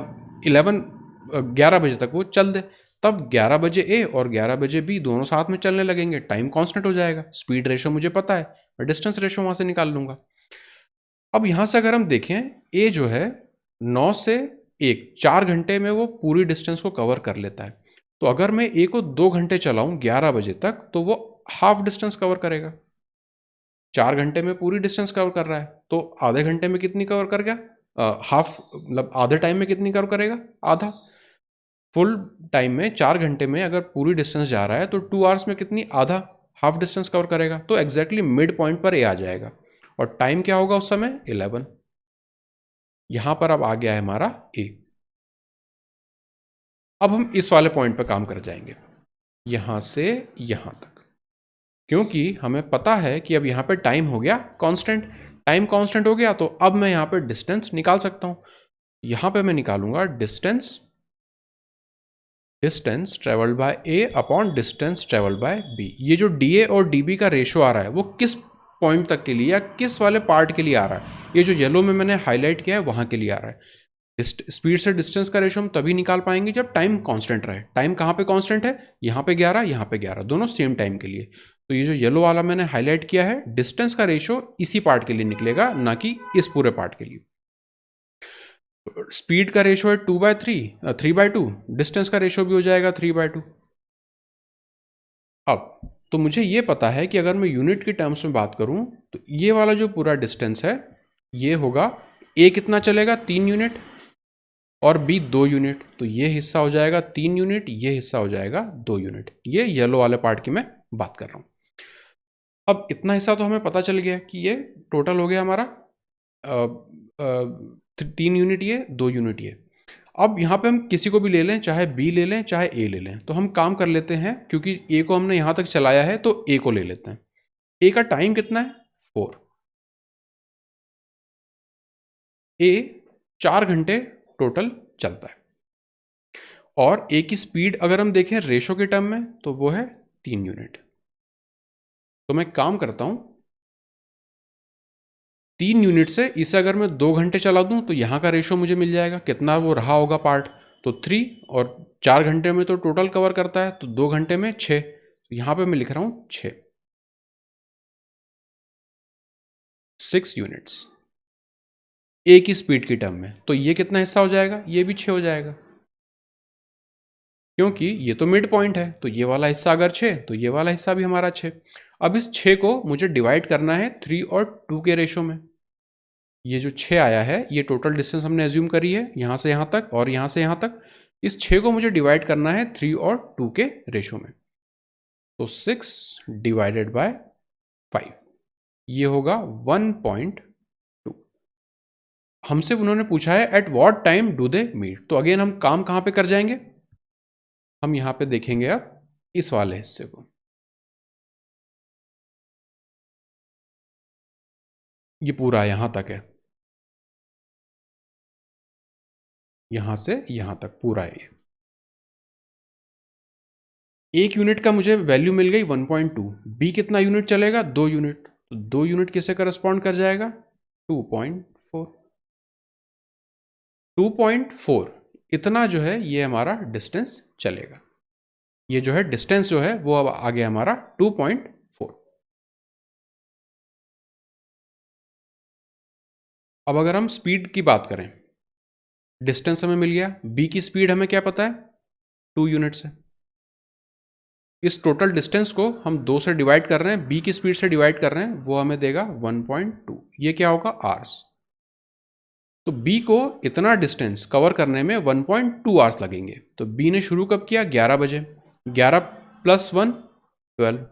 बजे तक वो चल दे। तब 11 बजे ए और 11 बजे बी दोनों साथ में चलने लगेंगे, टाइम कांस्टेंट हो जाएगा। स्पीड रेशो मुझे पता है, मैं डिस्टेंस रेशो वहां से निकाल लूंगा। अब यहां से अगर हम देखें, ए जो है 9 से 1 4 घंटे में वो पूरी डिस्टेंस को कवर कर लेता है। तो अगर मैं ए को 2 घंटे चलाऊं 11 बजे तक, तो वो हाफ डिस्टेंस कवर करेगा। 4 घंटे में पूरी डिस्टेंस कवर कर रहा है, तो आधे घंटे में कितनी कवर कर गया? हाफ, मतलब आधे टाइम में कितनी कवर करेगा? आधा। फुल टाइम में 4 घंटे में अगर पूरी डिस्टेंस जा रहा है तो 2 आवर्स में कितनी? आधा, हाफ डिस्टेंस कवर करेगा। तो एग्जैक्टली मिड पॉइंट पर ए आ जाएगा। और टाइम क्या होगा उस समय? 11। यहां पर अब आ गया है हमारा ए। अब हम इस वाले पॉइंट पर काम कर जाएंगे, यहां से यहां तक, क्योंकि हमें पता है कि अब यहां पे टाइम हो गया कांस्टेंट। टाइम कांस्टेंट हो गया तो अब मैं यहां पे डिस्टेंस निकाल सकता हूं। यहां पे मैं निकालूंगा distance travelled by A upon distance travelled by B. ये जो डी ए और डी बी का रेशो आ रहा है वो किस पॉइंट तक के लिए या किस वाले पार्ट के लिए आ रहा है? ये जो येलो में मैंने हाईलाइट किया है वहां के लिए आ रहा है। स्पीड से डिस्टेंस का रेशो हम तभी निकाल पाएंगे जब टाइम कांस्टेंट रहे। टाइम कहाँ पे कांस्टेंट है? यहाँ पे 11, यहाँ पे 11, दोनों सेम टाइम के लिए। तो ये जो येलो वाला मैंने हाईलाइट किया है, डिस्टेंस का रेशो इसी पार्ट के लिए निकलेगा, ना कि इस पूरे पार्ट के लिए। स्पीड का रेशो है 3/2, डिस्टेंस का रेशो भी हो जाएगा 3/2। अब तो मुझे ये पता है कि अगर मैं यूनिट की टर्म्स में बात करूं तो ये वाला जो पूरा डिस्टेंस है ये होगा, ए कितना चलेगा? 3 यूनिट, और बी 2 यूनिट। तो ये हिस्सा हो जाएगा 3 यूनिट, ये हिस्सा हो जाएगा 2 यूनिट। ये येलो वाले पार्ट की मैं बात कर रहा हूं। अब इतना हिस्सा तो हमें पता चल गया कि ये टोटल हो गया हमारा 3 यूनिट ये, 2 यूनिट ये। अब यहाँ पे हम किसी को भी ले लें, चाहे बी ले लें चाहे ए ले लें, तो हम काम कर लेते हैं, क्योंकि ए को हमने यहाँ तक चलाया है तो ए को ले लेते हैं। ए का टाइम कितना है? 4। ए 4 घंटे टोटल चलता है। और ए की स्पीड अगर हम देखें रेशो के टर्म में तो वो है 3 यूनिट। तो मैं काम करता हूं, 3 यूनिट से इसे अगर मैं 2 घंटे चला दूं तो यहां का रेशो मुझे मिल जाएगा, कितना वो रहा होगा पार्ट। तो 3, और 4 घंटे में तो टोटल कवर करता है, तो 2 घंटे में 6। तो यहां पे मैं लिख रहा हूं 6 यूनिट्स ए की स्पीड की टर्म में। तो ये कितना हिस्सा हो जाएगा? ये भी 6 हो जाएगा, क्योंकि ये तो मिड पॉइंट है। तो ये वाला हिस्सा अगर 6 तो ये वाला हिस्सा भी हमारा 6। अब इस 6 को मुझे डिवाइड करना है 3 और 2 के रेशो में। ये जो 6 आया है ये टोटल डिस्टेंस हमने एज्यूम करी है यहां से यहां तक और यहां से यहां तक। इस 6 को मुझे डिवाइड करना है 3 और 2 के रेशो में। तो 6 डिवाइडेड बाय 5, ये होगा 1.2। हमसे उन्होंने पूछा है at what time do they meet. तो अगेन हम काम कहां पे कर जाएंगे? हम यहां पे देखेंगे अब इस वाले हिस्से को। ये पूरा यहां तक है, यहां से यहां तक पूरा है। एक यूनिट का मुझे वैल्यू मिल गई 1.2। बी कितना यूनिट चलेगा? 2 यूनिट। तो 2 यूनिट किससे करस्पॉन्ड कर जाएगा? 2.4। 2.4 इतना जो है ये हमारा डिस्टेंस चलेगा। ये जो है डिस्टेंस जो है वो अब आ गया हमारा 2.4। अब अगर हम स्पीड की बात करें, डिस्टेंस हमें मिल गया, बी की स्पीड हमें क्या पता है 2 यूनिट्स है। इस टोटल डिस्टेंस को हम 2 से डिवाइड कर रहे हैं, बी की स्पीड से डिवाइड कर रहे हैं, वो हमें देगा 1.2। ये क्या होगा आवर्स। तो बी को इतना डिस्टेंस कवर करने में 1.2 आवर्स लगेंगे। तो बी ने शुरू कब किया 11 बजे, 11 + 1 12।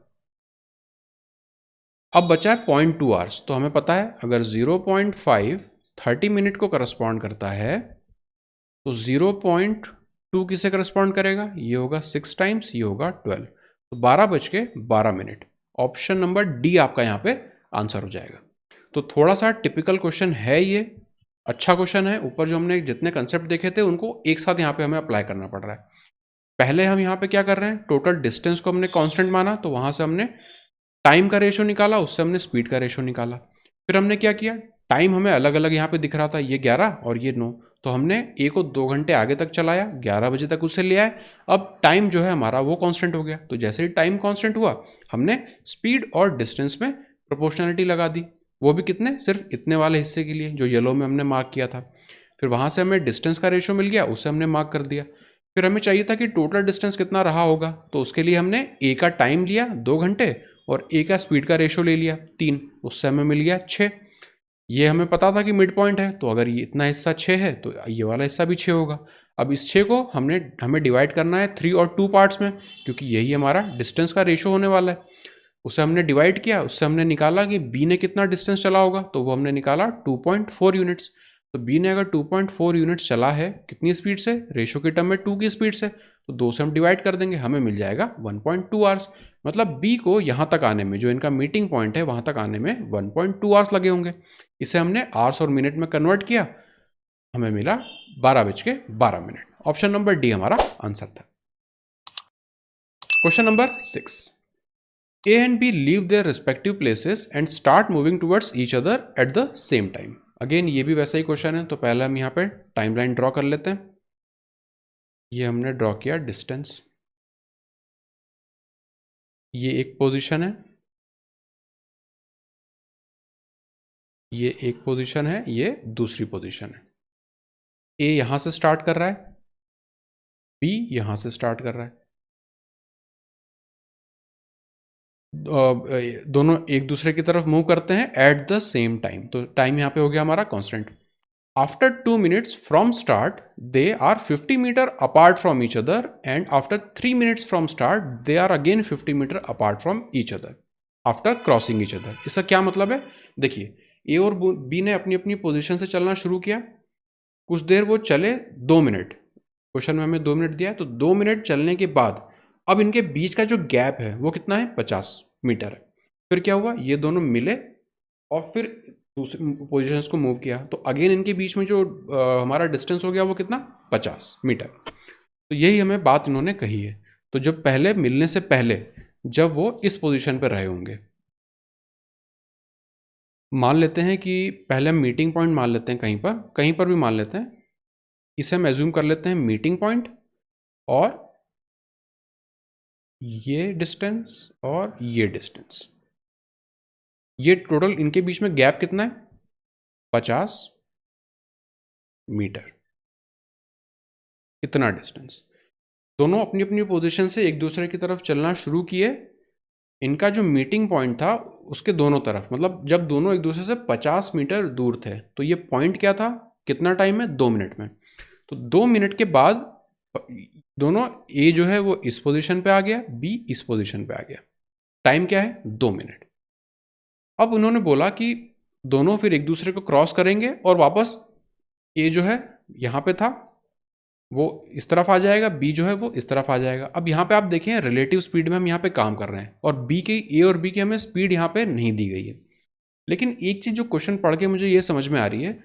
अब बचा है 0.2 आवर्स। तो हमें पता है अगर 0.5 30 मिनट को करस्पॉन्ड करता है तो 0.2 किसे करस्पॉन्ड करेगा, ये होगा 6 टाइम्स, ये होगा 12। तो 12:12 ऑप्शन नंबर डी आपका यहाँ पे आंसर हो जाएगा। तो थोड़ा सा टिपिकल क्वेश्चन है ये, अच्छा क्वेश्चन है। ऊपर जो हमने जितने कंसेप्ट देखे थे उनको एक साथ यहाँ पे हमें अप्लाई करना पड़ रहा है। पहले हम यहाँ पे क्या कर रहे हैं, टोटल डिस्टेंस को हमने कांस्टेंट माना, तो वहां से हमने टाइम का रेशो निकाला, उससे हमने स्पीड का रेशो निकाला। फिर हमने क्या किया, टाइम हमें अलग अलग यहाँ पे दिख रहा था, ये 11 और ये 9, तो हमने ए को 2 घंटे आगे तक चलाया, 11 बजे तक उसे ले आए। अब टाइम जो है हमारा वो कांस्टेंट हो गया। तो जैसे ही टाइम कांस्टेंट हुआ, हमने स्पीड और डिस्टेंस में प्रोपोर्शनलिटी लगा दी, वो भी कितने, सिर्फ इतने वाले हिस्से के लिए जो येलो में हमने मार्क किया था। फिर वहां से हमें डिस्टेंस का रेशो मिल गया, उसे हमने मार्क कर दिया। फिर हमें चाहिए था कि टोटल डिस्टेंस कितना रहा होगा, तो उसके लिए हमने ए का टाइम लिया 2 घंटे और ए का स्पीड का रेशो ले लिया 3, उससे हमें मिल गया 6। ये हमें पता था कि मिड पॉइंट है, तो अगर ये इतना हिस्सा 6 है तो ये वाला हिस्सा भी 6 होगा। अब इस 6 को हमें डिवाइड करना है 3 और 2 पार्ट्स में, क्योंकि यही हमारा डिस्टेंस का रेशो होने वाला है। उसे हमने डिवाइड किया, उससे हमने निकाला कि बी ने कितना डिस्टेंस चला होगा, तो वो हमने निकाला 2.4 यूनिट्स। तो बी ने अगर 2.4 यूनिट्स चला है कितनी स्पीड से, रेशो के टर्म में 2 की स्पीड से, तो 2 से हम डिवाइड कर देंगे, हमें मिल जाएगा 1.2 आवर्स। मतलब बी को यहाँ तक आने में, जो इनका मीटिंग पॉइंट है वहाँ तक आने में 1.2 आवर्स लगे होंगे। इसे हमने आवर्स और मिनट में कन्वर्ट किया, हमें मिला 12:12। ऑप्शन नंबर डी हमारा आंसर था। Question number 6, A and B leave their respective places and start moving towards each other at the same time. Again ये भी वैसा ही क्वेश्चन है। तो पहले हम यहाँ पे टाइमलाइन ड्रॉ कर लेते हैं। ये हमने ड्रॉ किया डिस्टेंस, ये एक पोजीशन है, ये एक पोजीशन है, ये दूसरी पोजीशन है। ए यहां से स्टार्ट कर रहा है, बी यहां से स्टार्ट कर रहा है। दोनों एक दूसरे की तरफ मूव करते हैं एट द सेम टाइम। तो टाइम यहाँ पे हो गया हमारा constant. After 2 minutes from start they are 50 metre apart from each other, and after 3 minutes from start they are again 50 metre apart from each other after crossing each other. इसका क्या मतलब है, देखिए ए और बी ने अपनी अपनी पोजीशन से चलना शुरू किया, कुछ देर वो चले, 2 मिनट, क्वेश्चन में हमें 2 मिनट दिया है, तो 2 मिनट चलने के बाद अब इनके बीच का जो गैप है वो कितना है, 50 मीटर है। फिर क्या हुआ, ये दोनों मिले और फिर दूसरी पोजीशंस को मूव किया, तो अगेन इनके बीच में जो हमारा डिस्टेंस हो गया वो कितना, 50 मीटर। तो यही हमें बात इन्होंने कही है। तो जब पहले मिलने से पहले जब वो इस पोजीशन पर रहे होंगे, मान लेते हैं कि पहले हम मीटिंग पॉइंट मान लेते हैं, कहीं पर भी मान लेते हैं, इसे हम एज्यूम कर लेते हैं मीटिंग पॉइंट, और ये डिस्टेंस और ये डिस्टेंस, ये टोटल इनके बीच में गैप कितना है, 50 मीटर। इतना डिस्टेंस, दोनों अपनी अपनी पोजीशन से एक दूसरे की तरफ चलना शुरू किए। इनका जो मीटिंग पॉइंट था उसके दोनों तरफ, मतलब जब दोनों एक दूसरे से 50 मीटर दूर थे, तो ये पॉइंट क्या था, कितना टाइम में, 2 मिनट में। तो 2 मिनट के बाद दोनों, ए जो है वो इस पोजीशन पे आ गया, बी इस पोजीशन पे आ गया। टाइम क्या है, 2 मिनट। अब उन्होंने बोला कि दोनों फिर एक दूसरे को क्रॉस करेंगे और वापस ए जो है यहाँ पे था वो इस तरफ आ जाएगा, बी जो है वो इस तरफ आ जाएगा। अब यहाँ पे आप देखें रिलेटिव स्पीड में हम यहाँ पे काम कर रहे हैं, और बी की, ए और बी की हमें स्पीड यहाँ पे नहीं दी गई है। लेकिन एक चीज़ जो क्वेश्चन पढ़ के मुझे ये समझ में आ रही है,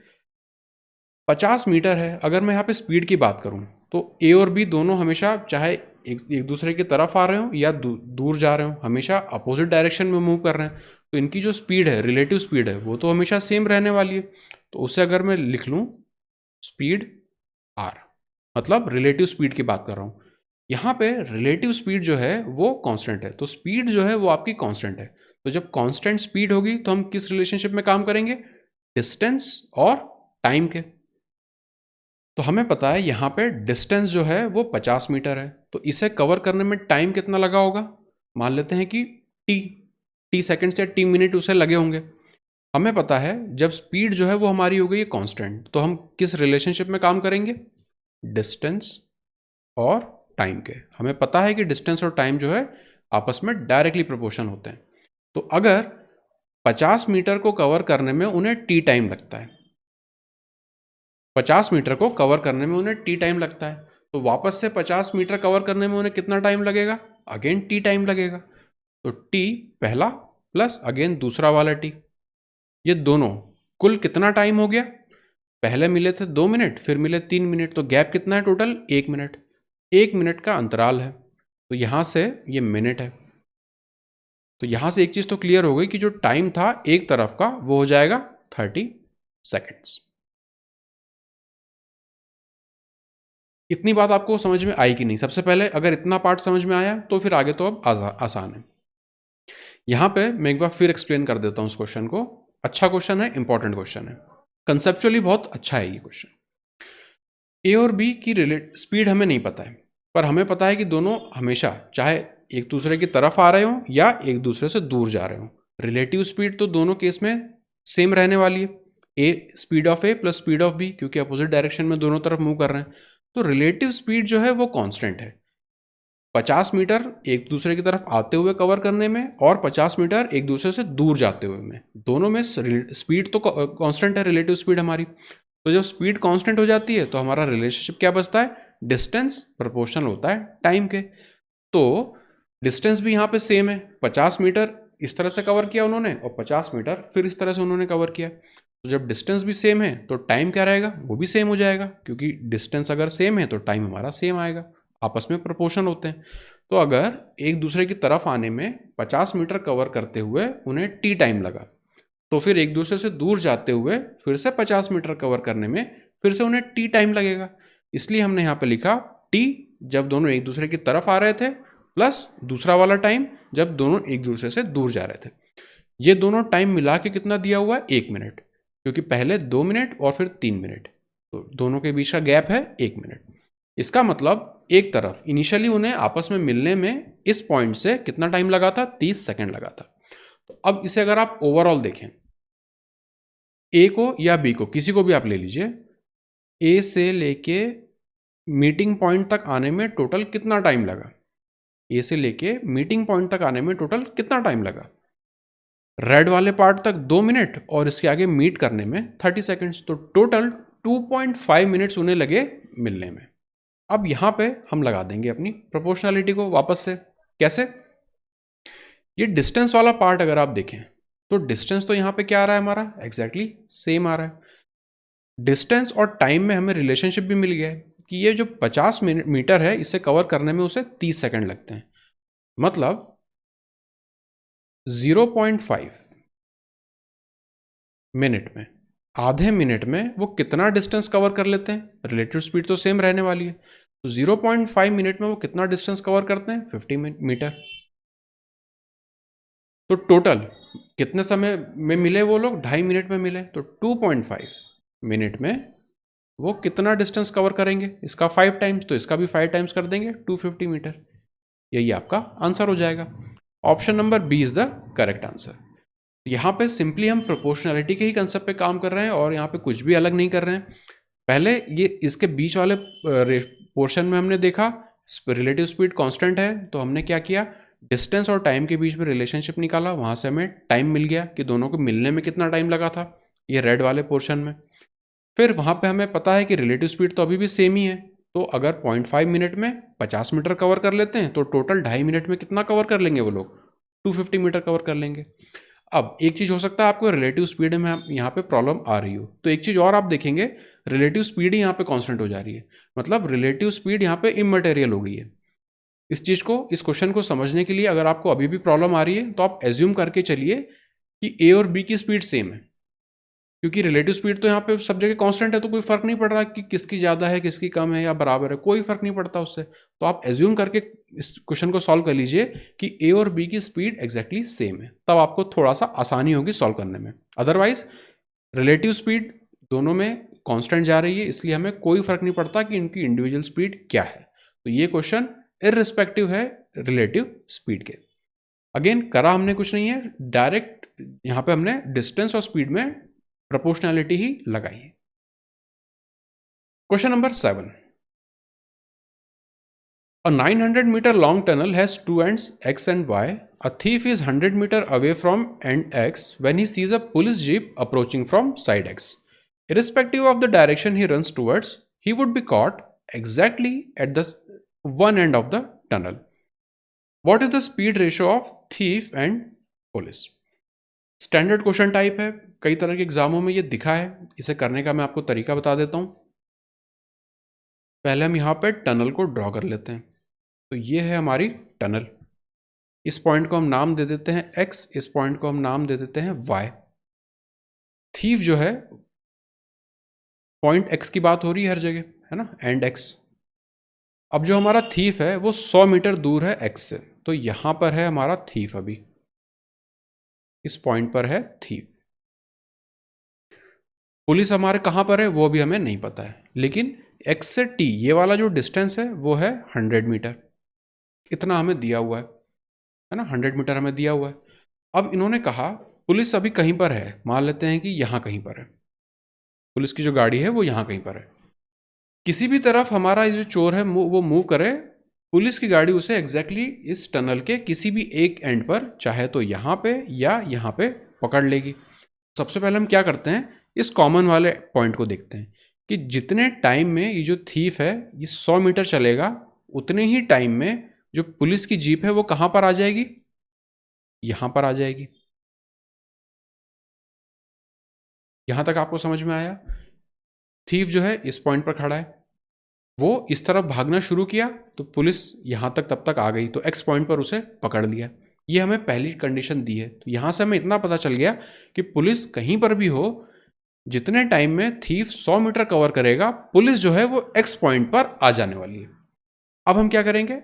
50 मीटर है, अगर मैं यहाँ पे स्पीड की बात करूँ तो ए और बी दोनों हमेशा, चाहे एक दूसरे की तरफ आ रहे हो या दूर जा रहे हो, हमेशा अपोजिट डायरेक्शन में मूव कर रहे हैं। तो इनकी जो स्पीड है, रिलेटिव स्पीड है, वो तो हमेशा सेम रहने वाली है। तो उसे अगर मैं लिख लूँ स्पीड आर, मतलब रिलेटिव स्पीड की बात कर रहा हूँ। यहाँ पे रिलेटिव स्पीड जो है वो कांस्टेंट है, तो स्पीड जो है वो आपकी कांस्टेंट है। तो जब कांस्टेंट स्पीड होगी तो हम किस रिलेशनशिप में काम करेंगे, डिस्टेंस और टाइम के। तो हमें पता है यहाँ पे डिस्टेंस जो है वो 50 मीटर है, तो इसे कवर करने में टाइम कितना लगा होगा? मान लेते हैं कि टी सेकेंड्स या टी मिनट उसे लगे होंगे। हमें पता है जब स्पीड जो है वो हमारी हो गई है कांस्टेंट, तो हम किस रिलेशनशिप में काम करेंगे? डिस्टेंस और टाइम के। हमें पता है कि डिस्टेंस और टाइम जो है आपस में डायरेक्टली प्रोपोर्शन होते हैं। तो अगर 50 मीटर को कवर करने में उन्हें टी टाइम लगता है, 50 मीटर को कवर करने में उन्हें टी टाइम लगता है, तो वापस से 50 मीटर कवर करने में उन्हें कितना टाइम लगेगा? अगेन टी टाइम लगेगा। तो टी पहला प्लस अगेन दूसरा वाला टी, ये दोनों कुल कितना टाइम हो गया? पहले मिले थे 2 मिनट, फिर मिले 3 मिनट, तो गैप कितना है टोटल? 1 मिनट। 1 मिनट का अंतराल है, तो यहां से ये मिनट है। तो यहां से एक चीज तो क्लियर हो गई कि जो टाइम था एक तरफ का वो हो जाएगा 30 सेकेंड्स। इतनी बात आपको समझ में आई कि नहीं? सबसे पहले अगर इतना पार्ट समझ में आया तो फिर आगे तो अब आसान है। यहां पे मैं एक बार फिर एक्सप्लेन कर देता हूं इस क्वेश्चन को। अच्छा क्वेश्चन है, इंपॉर्टेंट क्वेश्चन है, कंसेप्चुअली बहुत अच्छा है ये क्वेश्चन। ए और बी की रिलेट स्पीड हमें नहीं पता है, पर हमें पता है कि दोनों हमेशा चाहे एक दूसरे की तरफ आ रहे हो या एक दूसरे से दूर जा रहे हो, रिलेटिव स्पीड तो दोनों केस में सेम रहने वाली है। A speed of A plus speed of B, क्योंकि अपोजिट डायरेक्शन में दोनों तरफ मूव कर रहे हैं, तो रिलेटिव स्पीड जो है वो कांस्टेंट है। 50 मीटर एक दूसरे की तरफ आते हुए कवर करने में और 50 मीटर एक दूसरे से दूर जाते हुए में, दोनों में स्पीड तो कांस्टेंट है, रिलेटिव स्पीड हमारी। तो जब स्पीड कांस्टेंट हो जाती है तो हमारा रिलेशनशिप क्या बचता है? डिस्टेंस प्रोपोर्शनल होता है टाइम के। तो डिस्टेंस भी यहाँ पे सेम है, 50 मीटर इस तरह से कवर किया उन्होंने और 50 मीटर फिर इस तरह से उन्होंने कवर किया। तो जब डिस्टेंस भी सेम है तो टाइम क्या रहेगा? वो भी सेम हो जाएगा, क्योंकि डिस्टेंस अगर सेम है तो टाइम हमारा सेम आएगा, आपस में प्रोपोर्शन होते हैं। तो अगर एक दूसरे की तरफ आने में 50 मीटर कवर करते हुए उन्हें टी टाइम लगा, तो फिर एक दूसरे से दूर जाते हुए फिर से 50 मीटर कवर करने में फिर से उन्हें टी टाइम लगेगा। इसलिए हमने यहाँ पे लिखा टी जब दोनों एक दूसरे की तरफ आ रहे थे, प्लस दूसरा वाला टाइम जब दोनों एक दूसरे से दूर जा रहे थे। ये दोनों टाइम मिला के कितना दिया हुआ है? 1 मिनट, क्योंकि पहले 2 मिनट और फिर 3 मिनट, तो दोनों के बीच का गैप है 1 मिनट। इसका मतलब एक तरफ इनिशियली उन्हें आपस में मिलने में इस पॉइंट से कितना टाइम लगा था? 30 सेकेंड लगा था। तो अब इसे अगर आप ओवरऑल देखें, ए को या बी को, किसी को भी आप ले लीजिए, ए से लेके मीटिंग पॉइंट तक आने में टोटल कितना टाइम लगा? ए से लेके मीटिंग पॉइंट तक आने में टोटल कितना टाइम लगा? रेड वाले पार्ट तक 2 मिनट और इसके आगे मीट करने में 30 सेकेंड्स, तो टोटल 2.5 मिनट्स उन्हें लगे मिलने में। अब यहां पे हम लगा देंगे अपनी प्रोपोर्शनलिटी को वापस से। कैसे? ये डिस्टेंस वाला पार्ट अगर आप देखें तो डिस्टेंस तो यहां पे क्या आ रहा है हमारा? एग्जैक्टली सेम आ रहा है। डिस्टेंस और टाइम में हमें रिलेशनशिप भी मिल गया है कि ये जो 50 मीटर है इसे कवर करने में उसे 30 सेकंड लगते हैं, मतलब 0.5 मिनट में, आधे मिनट में वो कितना डिस्टेंस कवर कर लेते हैं? रिलेटिव स्पीड तो सेम रहने वाली है, तो 0.5 मिनट में वो कितना डिस्टेंस कवर करते हैं? 50 मीटर। तो टोटल कितने समय में मिले वो लोग? 2.5 मिनट में मिले, तो 2.5 मिनट में वो कितना डिस्टेंस कवर करेंगे? इसका 5 टाइम्स, तो इसका भी 5 टाइम्स कर देंगे, 250 मीटर। यही आपका आंसर हो जाएगा। Option number B is the correct answer. यहाँ पे सिंपली हम प्रोपोर्शनैलिटी के ही कंसेप्ट पे काम कर रहे हैं और यहाँ पे कुछ भी अलग नहीं कर रहे हैं। पहले ये इसके बीच वाले पोर्शन में हमने देखा रिलेटिव स्पीड कांस्टेंट है, तो हमने क्या किया? डिस्टेंस और टाइम के बीच में रिलेशनशिप निकाला, वहां से हमें टाइम मिल गया कि दोनों को मिलने में कितना टाइम लगा था, ये रेड वाले पोर्शन में। फिर वहां पे हमें पता है कि रिलेटिव स्पीड तो अभी भी सेम ही है, तो अगर 0.5 मिनट में 50 मीटर कवर कर लेते हैं तो टोटल 2.5 मिनट में कितना कवर कर लेंगे वो लोग? 250 मीटर कवर कर लेंगे। अब एक चीज हो सकता है आपको रिलेटिव स्पीड में यहाँ पे प्रॉब्लम आ रही हो, तो एक चीज और आप देखेंगे, रिलेटिव स्पीड ही यहाँ पे कांस्टेंट हो जा रही है, मतलब रिलेटिव स्पीड यहाँ पे इमटेरियल हो गई है। इस चीज को, इस क्वेश्चन को समझने के लिए अगर आपको अभी भी प्रॉब्लम आ रही है तो आप एज्यूम करके चलिए कि ए और बी की स्पीड सेम है, क्योंकि रिलेटिव स्पीड तो यहाँ पे सब जगह कांस्टेंट है, तो कोई फर्क नहीं पड़ रहा कि किसकी ज्यादा है किसकी कम है या बराबर है, कोई फर्क नहीं पड़ता उससे। तो आप एज्यूम करके इस क्वेश्चन को सॉल्व कर लीजिए कि ए और बी की स्पीड एग्जैक्टली सेम है, तब आपको थोड़ा सा आसानी होगी सॉल्व करने में। अदरवाइज रिलेटिव स्पीड दोनों में कांस्टेंट जा रही है, इसलिए हमें कोई फर्क नहीं पड़ता कि इनकी इंडिविजुअल स्पीड क्या है। तो ये क्वेश्चन इररिस्पेक्टिव है रिलेटिव स्पीड के। अगेन करा हमने कुछ नहीं है, डायरेक्ट यहां पे हमने डिस्टेंस और स्पीड में प्रोपोर्शनैलिटी ही लगाई है। Question number 7, a 900 meter long tunnel has two ends X and Y. A thief is 100 meter away from end X when he sees a police jeep approaching from side X. Irrespective of the direction he runs towards, he would be caught exactly at the one end of the tunnel. What is the speed ratio of thief and police? Standard question type है, कई तरह के एग्जामों में ये दिखा है। इसे करने का मैं आपको तरीका बता देता हूं। पहले हम यहां पे टनल को ड्रॉ कर लेते हैं। तो ये है हमारी टनल। इस पॉइंट को हम नाम दे देते हैं x, इस पॉइंट को हम नाम दे देते हैं y। थीफ जो है, पॉइंट x की बात हो रही है हर जगह, है ना, एंड x। अब जो हमारा थीफ है वो 100 मीटर दूर है x से, तो यहां पर है हमारा थीफ। अभी इस पॉइंट पर है थीफ। पुलिस हमारे कहां पर है वो भी हमें नहीं पता है, लेकिन x से t ये वाला जो डिस्टेंस है वो है 100 मीटर। इतना हमें दिया हुआ है ना, 100 मीटर हमें दिया हुआ है। अब इन्होंने कहा पुलिस अभी कहीं पर है, मान लेते हैं कि यहां कहीं पर है, पुलिस की जो गाड़ी है वो यहां कहीं पर है। किसी भी तरफ हमारा जो चोर है वो मूव करे, पुलिस की गाड़ी उसे एग्जैक्टली इस टनल के किसी भी एक एंड पर, चाहे तो यहां पे या यहां पे, पकड़ लेगी। सबसे पहले हम क्या करते हैं, इस कॉमन वाले पॉइंट को देखते हैं कि जितने टाइम में ये जो थीफ है ये 100 मीटर चलेगा, उतने ही टाइम में जो पुलिस की जीप है वो कहां पर आ जाएगी, यहां पर आ जाएगी। यहां तक आपको समझ में आया? थीफ जो है इस पॉइंट पर खड़ा है, वो इस तरफ भागना शुरू किया तो पुलिस यहां तक तब तक आ गई, तो एक्स पॉइंट पर उसे पकड़ लिया। ये हमें पहली कंडीशन दी है। तो यहां से हमें इतना पता चल गया कि पुलिस कहीं पर भी हो, जितने टाइम में थीफ 100 मीटर कवर करेगा, पुलिस जो है वो एक्स पॉइंट पर आ जाने वाली है। अब हम क्या करेंगे,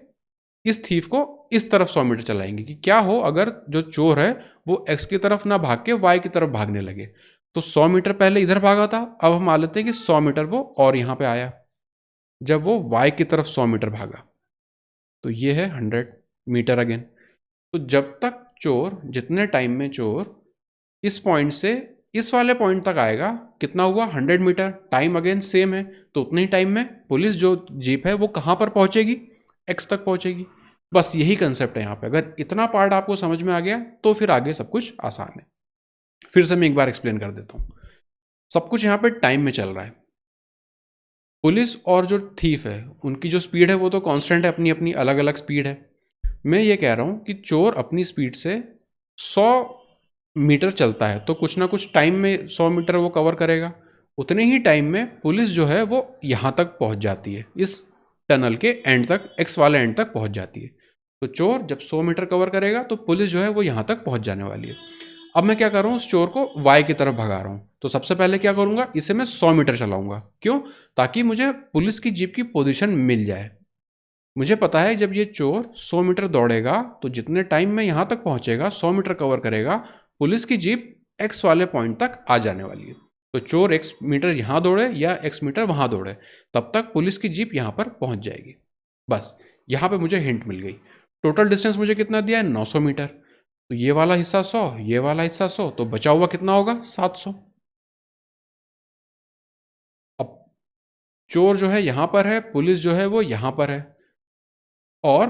इस थीफ को इस तरफ 100 मीटर चलाएंगे कि क्या हो अगर जो चोर है वो एक्स की तरफ ना भाग के वाई की तरफ भागने लगे। तो 100 मीटर पहले इधर भागा था, अब हम मान लेते हैं कि 100 मीटर वो और यहां पे आया। जब वो वाई की तरफ 100 मीटर भागा तो ये है 100 मीटर अगेन। तो जब तक चोर, जितने टाइम में चोर इस पॉइंट से इस वाले पॉइंट तक आएगा, कितना हुआ 100 मीटर, टाइम अगेन सेम है, तो उतने ही टाइम में पुलिस जो जीप है वो कहां पर पहुंचेगी, एक्स तक पहुंचेगी। बस यही कंसेप्ट है यहाँ पे। अगर इतना पार्ट आपको समझ में आ गया तो फिर आगे सब कुछ आसान है। फिर से मैं एक बार एक्सप्लेन कर देता हूं। सब कुछ यहाँ पे टाइम में चल रहा है। पुलिस और जो थीफ है उनकी जो स्पीड है वो तो कांस्टेंट है, अपनी अपनी अलग अलग स्पीड है। मैं ये कह रहा हूं कि चोर अपनी स्पीड से 100 मीटर चलता है, तो कुछ ना कुछ टाइम में 100 मीटर वो कवर करेगा। उतने ही टाइम में पुलिस जो है वो यहां तक पहुंच जाती है, इस टनल के एंड तक, एक्स वाले एंड तक पहुंच जाती है। तो चोर जब 100 मीटर कवर करेगा तो पुलिस जो है वो यहां तक पहुंच जाने वाली है। अब मैं क्या कर रहा हूं, उस चोर को वाई की तरफ भगा रहा हूं। तो सबसे पहले क्या करूंगा, इसे मैं 100 मीटर चलाऊंगा। क्यों? ताकि मुझे पुलिस की जीप की पोजीशन मिल जाए। मुझे पता है जब ये चोर 100 मीटर दौड़ेगा तो जितने टाइम में यहां तक पहुंचेगा, 100 मीटर कवर करेगा, पुलिस की जीप एक्स वाले पॉइंट तक आ जाने वाली है। तो चोर एक्स मीटर यहां दौड़े या एक्स मीटर वहां दौड़े, तब तक पुलिस की जीप यहां पर पहुंच जाएगी। बस यहां पे मुझे हिंट मिल गई। टोटल डिस्टेंस मुझे कितना दिया है, 900 मीटर। तो ये वाला हिस्सा 100, ये वाला हिस्सा 100, तो बचा हुआ कितना होगा, 700। अब चोर जो है यहां पर है, पुलिस जो है वो यहां पर है, और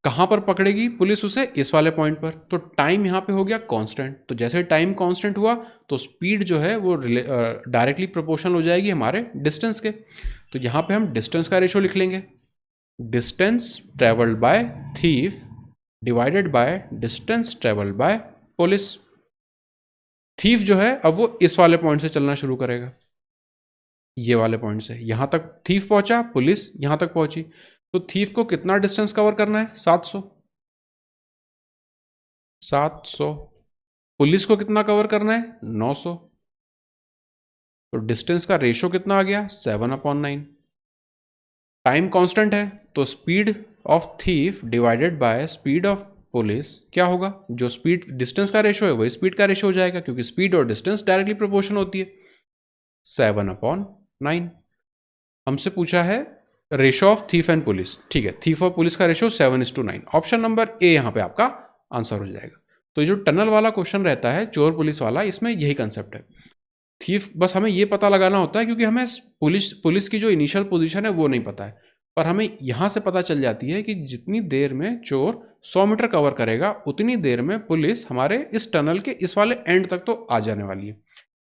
कहां पर पकड़ेगी पुलिस उसे, इस वाले पॉइंट पर। तो टाइम यहां पे हो गया कांस्टेंट। तो जैसे टाइम कांस्टेंट हुआ तो स्पीड जो है वो डायरेक्टली प्रोपोर्शनल हो जाएगी हमारे डिस्टेंस के। तो यहां पे हम डिस्टेंस का रेशियो लिख लेंगे, distance travelled bye thief divided by distance travelled bye police. Thief जो है अब वो इस वाले पॉइंट से चलना शुरू करेगा, ये वाले पॉइंट से। यहां तक थीफ पहुंचा, पुलिस यहां तक पहुंची। तो थीफ को कितना डिस्टेंस कवर करना है, 700। 700। पुलिस को कितना कवर करना है, 900। तो डिस्टेंस का रेशियो कितना आ गया, 7/9। टाइम कांस्टेंट है तो speed of thief divided by speed of police क्या होगा, जो स्पीड डिस्टेंस का रेशियो है वही स्पीड का रेशियो हो जाएगा, क्योंकि स्पीड और डिस्टेंस डायरेक्टली प्रोपोर्शन होती है। 7/9। 9। हमसे पूछा है ratio of thief and police, ठीक है, थीफ और पुलिस का रेशो 7:9। ऑप्शन नंबर ए यहाँ पे आपका आंसर हो जाएगा। तो ये जो टनल वाला क्वेश्चन रहता है चोर पुलिस वाला, इसमें यही कंसेप्ट है। थीफ बस हमें ये पता लगाना होता है, क्योंकि हमें पुलिस की जो इनिशियल पोजीशन है वो नहीं पता है, पर हमें यहाँ से पता चल जाती है कि जितनी देर में चोर 100 मीटर कवर करेगा उतनी देर में पुलिस हमारे इस टनल के इस वाले एंड तक तो आ जाने वाली है।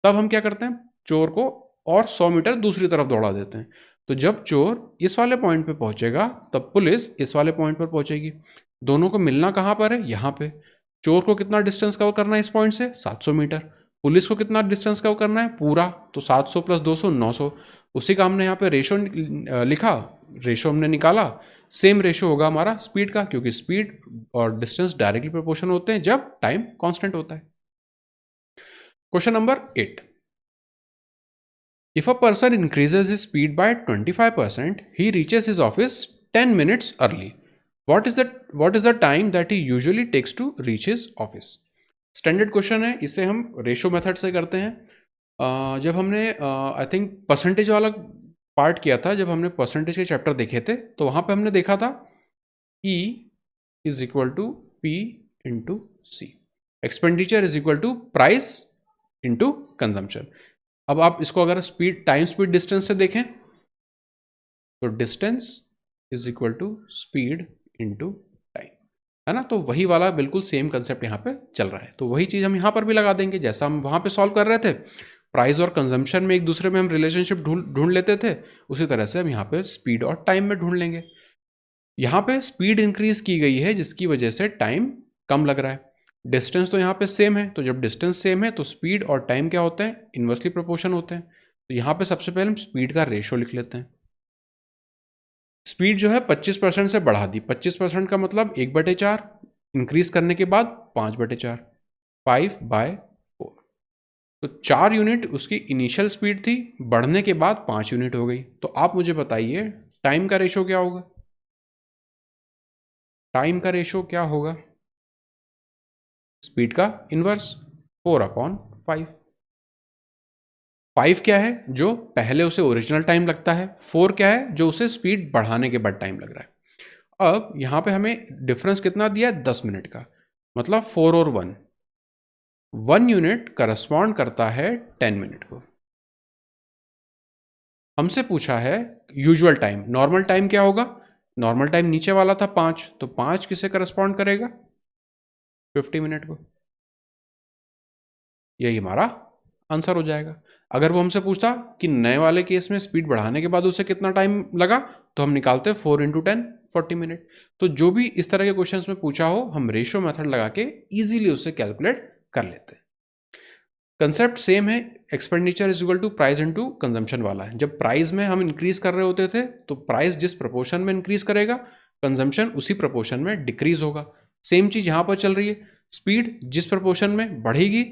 तब हम क्या करते हैं, चोर को और 100 मीटर दूसरी तरफ दौड़ा देते हैं। तो जब चोर इस वाले पॉइंट पे पहुंचेगा तब पुलिस इस वाले पॉइंट पर पहुंचेगी। दोनों को मिलना कहाँ पर है, यहाँ पे। चोर को कितना डिस्टेंस कवर करना है इस पॉइंट से, 700 मीटर। पुलिस को कितना डिस्टेंस कवर करना है पूरा, तो 700 + 200 900। उसी का हमने यहाँ पे रेशो लिखा, रेशो हमने निकाला। सेम रेशो होगा हमारा स्पीड का, क्योंकि स्पीड और डिस्टेंस डायरेक्टली प्रोपोर्शनल होते हैं जब टाइम कांस्टेंट होता है। Question number 8। If a person increases his speed by 25%, he reaches his office 10 minutes early. What is the time that he usually takes to reach his office? Standard question है, इसे हम ratio method से करते हैं। जब हमने I think percentage वाला part किया था, जब हमने परसेंटेज के चैप्टर देखे थे, तो वहाँ पे हमने देखा था E is equal to P into C, expenditure is equal to price into consumption. अब आप इसको अगर टाइम स्पीड डिस्टेंस से देखें तो distance is equal to speed into time, है ना। तो वही वाला बिल्कुल सेम कंसेप्ट यहाँ पे चल रहा है, तो वही चीज़ हम यहाँ पर भी लगा देंगे। जैसा हम वहाँ पे सॉल्व कर रहे थे, प्राइस और कंजम्पशन में एक दूसरे में हम रिलेशनशिप ढूंढ लेते थे, उसी तरह से हम यहाँ पे स्पीड और टाइम में ढूंढ लेंगे। यहाँ पे स्पीड इंक्रीज की गई है जिसकी वजह से टाइम कम लग रहा है। डिस्टेंस तो यहाँ पे सेम है, तो जब डिस्टेंस सेम है तो स्पीड और टाइम क्या होते हैं, इन्वर्सली प्रोपोर्शन होते हैं। तो यहाँ पे सबसे पहले हम स्पीड का रेशो लिख लेते हैं। स्पीड जो है 25% से बढ़ा दी, 25% का मतलब 1/4, इंक्रीज करने के बाद 5/4, 5/4। तो 4 यूनिट उसकी इनिशियल स्पीड थी, बढ़ने के बाद 5 यूनिट हो गई। तो आप मुझे बताइए टाइम का रेशो क्या होगा। टाइम का रेशो क्या होगा, स्पीड का इनवर्स 4/5। 5 क्या है, जो पहले उसे ओरिजिनल टाइम लगता है। 4 क्या है, जो उसे स्पीड बढ़ाने के बाद टाइम लग रहा है। अब यहां पे हमें डिफरेंस कितना दिया है, 10 मिनट का, मतलब 4 और 1 यूनिट करस्पॉन्ड करता है 10 मिनट को। हमसे पूछा है यूजुअल टाइम, नॉर्मल टाइम क्या होगा। नॉर्मल टाइम नीचे वाला था 5, तो 5 किसे करस्पॉन्ड करेगा, 50 मिनट को। यही हमारा आंसर हो जाएगा। अगर वो हमसे पूछता कि नए वाले केस में स्पीड बढ़ाने के बाद उसे कितना टाइम लगा, तो हम निकालते 4 × 10 40 मिनट। तो जो भी इस तरह के क्वेश्चंस में पूछा हो, हम रेशियो मेथड लगा के इजीली उसे कैलकुलेट कर लेते हैं। कंसेप्ट सेम है, expenditure is equal to price into consumption वाला है। जब प्राइस में हम इंक्रीज कर रहे होते थे तो प्राइस जिस प्रोपोर्शन में इंक्रीज करेगा, कंजम्पशन उसी प्रोपोर्शन में डिक्रीज होगा। सेम चीज यहां पर चल रही है, स्पीड जिस प्रोपोर्शन में बढ़ेगी,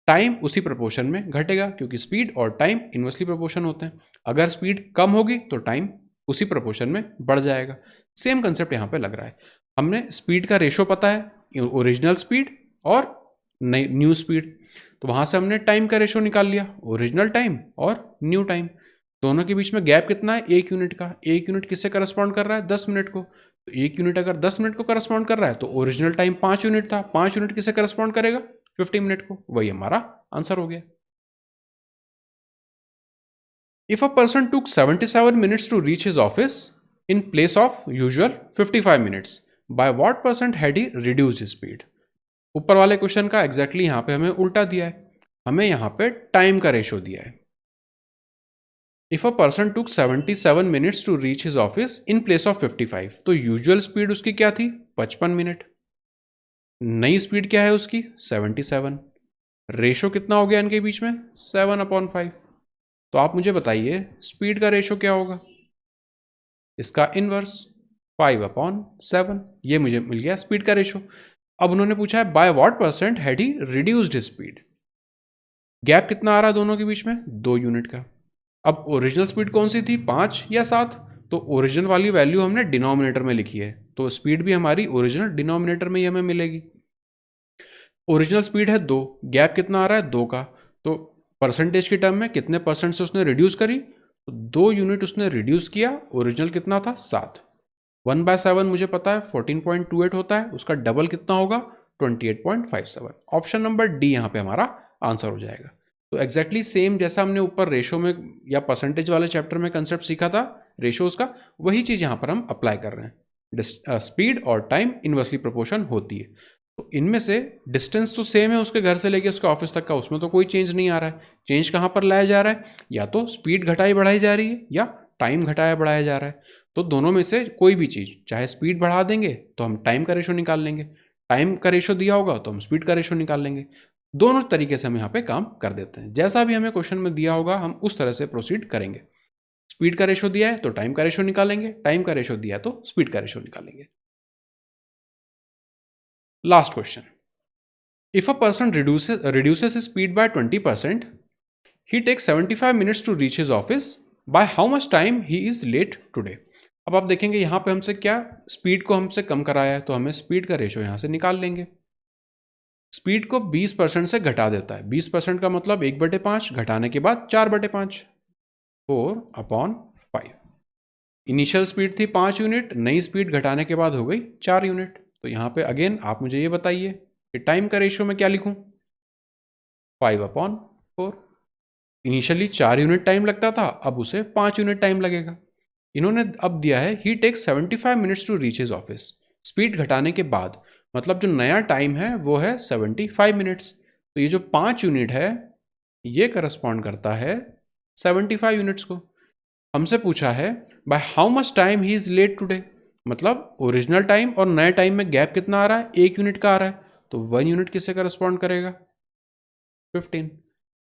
टाइम उसी प्रोपोर्शन में घटेगा, क्योंकि स्पीड और टाइम इनवर्सली प्रोपोर्शन होते हैं। अगर स्पीड कम होगी तो टाइम उसी प्रोपोर्शन में बढ़ जाएगा। सेम कंसेप्ट यहाँ पे लग रहा है। हमने स्पीड का रेशो पता है, ओरिजिनल स्पीड और न्यू स्पीड, तो वहां से हमने टाइम का रेशो निकाल लिया, ओरिजिनल टाइम और न्यू टाइम। दोनों के बीच में गैप कितना है, 1 यूनिट का। 1 यूनिट किससे करस्पॉन्ड कर रहा है, 10 मिनट को। तो 1 यूनिट अगर 10 मिनट को करस्पॉन्ड कर रहा है तो ओरिजिनल टाइम 5 यूनिट था, 5 यूनिट किसे करस्पॉन्ड करेगा, 50 मिनट को। वही हमारा आंसर हो गया। If a person took 77 minutes to reach his office in place of usual 55 minutes, by what % had he reduced his speed? ऊपर वाले क्वेश्चन का एग्जैक्टली यहां पे हमें उल्टा दिया है, हमें यहां पे टाइम का रेशो दिया है। If a person took 77 minutes to reach his office in place of 55, तो यूजुअल स्पीड उसकी क्या थी, 55 मिनट। नई स्पीड क्या है उसकी, 77। रेशो कितना हो गया इनके बीच में, 7/5। तो आप मुझे बताइए स्पीड का रेशो क्या होगा, इसका इनवर्स 5/7। ये मुझे मिल गया स्पीड का रेशो। अब उन्होंने पूछा है by what % had he reduced speed. Gap कितना आ रहा है दोनों के बीच में, 2 यूनिट का। अब ओरिजिनल स्पीड कौन सी थी, 5 या 7, तो ओरिजिनल वाली वैल्यू हमने डिनोमिनेटर में लिखी है, तो स्पीड भी हमारी ओरिजिनल डिनोमिनेटर में ही हमें मिलेगी। ओरिजिनल स्पीड है 2, गैप कितना आ रहा है, 2 का, तो परसेंटेज की टर्म में कितने % से उसने रिड्यूस करी, तो 2 यूनिट उसने रिड्यूस किया, ओरिजिनल कितना था 7, 1/7 मुझे पता है 14.28 होता है, उसका डबल कितना होगा 28.57। ऑप्शन नंबर डी यहाँ पे हमारा आंसर हो जाएगा। तो एग्जैक्टली सेम जैसा हमने ऊपर रेशो में या परसेंटेज वाले चैप्टर में कंसेप्ट सीखा था रेशोज का, वही चीज यहाँ पर हम अप्लाई कर रहे हैं। स्पीड और टाइम इनवर्सली प्रोपोर्शन होती है। तो इनमें से डिस्टेंस तो सेम है उसके घर से लेके उसके ऑफिस तक का, उसमें तो कोई चेंज नहीं आ रहा है। चेंज कहाँ पर लाया जा रहा है, या तो स्पीड घटाई बढ़ाई जा रही है या टाइम घटाया बढ़ाया जा रहा है। तो दोनों में से कोई भी चीज़, चाहे स्पीड बढ़ा देंगे तो हम टाइम का रेशो निकाल लेंगे, टाइम का रेशो दिया होगा तो हम स्पीड का रेशो निकाल लेंगे। दोनों तरीके से हम यहाँ पे काम कर देते हैं। जैसा भी हमें क्वेश्चन में दिया होगा हम उस तरह से प्रोसीड करेंगे। स्पीड का रेशो दिया है तो टाइम का रेशो निकालेंगे, टाइम का रेशो दिया है तो स्पीड का रेशो निकालेंगे। Last question, if a person reduces his speed by 20%, he takes 75 minutes to reach his office. By how much time he is late today? अब आप देखेंगे यहाँ पे हमसे क्या, स्पीड को हमसे कम कराया है तो हमें स्पीड का रेशो यहाँ से निकाल लेंगे। स्पीड को 20% से घटा देता है, 20% का मतलब 1/5 घटाने के बाद 4/5, 4/5। इनिशियल स्पीड थी 5 यूनिट, नई स्पीड घटाने के बाद हो गई 4 यूनिट। तो यहाँ पे अगेन आप मुझे ये बताइए कि टाइम का रेशियो में क्या लिखूं, 5/4। इनिशियली 4 यूनिट टाइम लगता था, अब उसे 5 यूनिट टाइम लगेगा। इन्होंने अब दिया है he takes 75 minutes to reach his office, speed घटाने के बाद, मतलब जो नया टाइम है वो है 75 मिनट्स। तो ये जो 5 यूनिट है ये करस्पॉन्ड करता है 75 यूनिट्स को। हमसे पूछा है by how much time he is late today, मतलब ओरिजिनल टाइम और नए टाइम में गैप कितना आ रहा है, 1 यूनिट का आ रहा है। तो 1 यूनिट किससे करस्पॉन्ड करेगा, 15।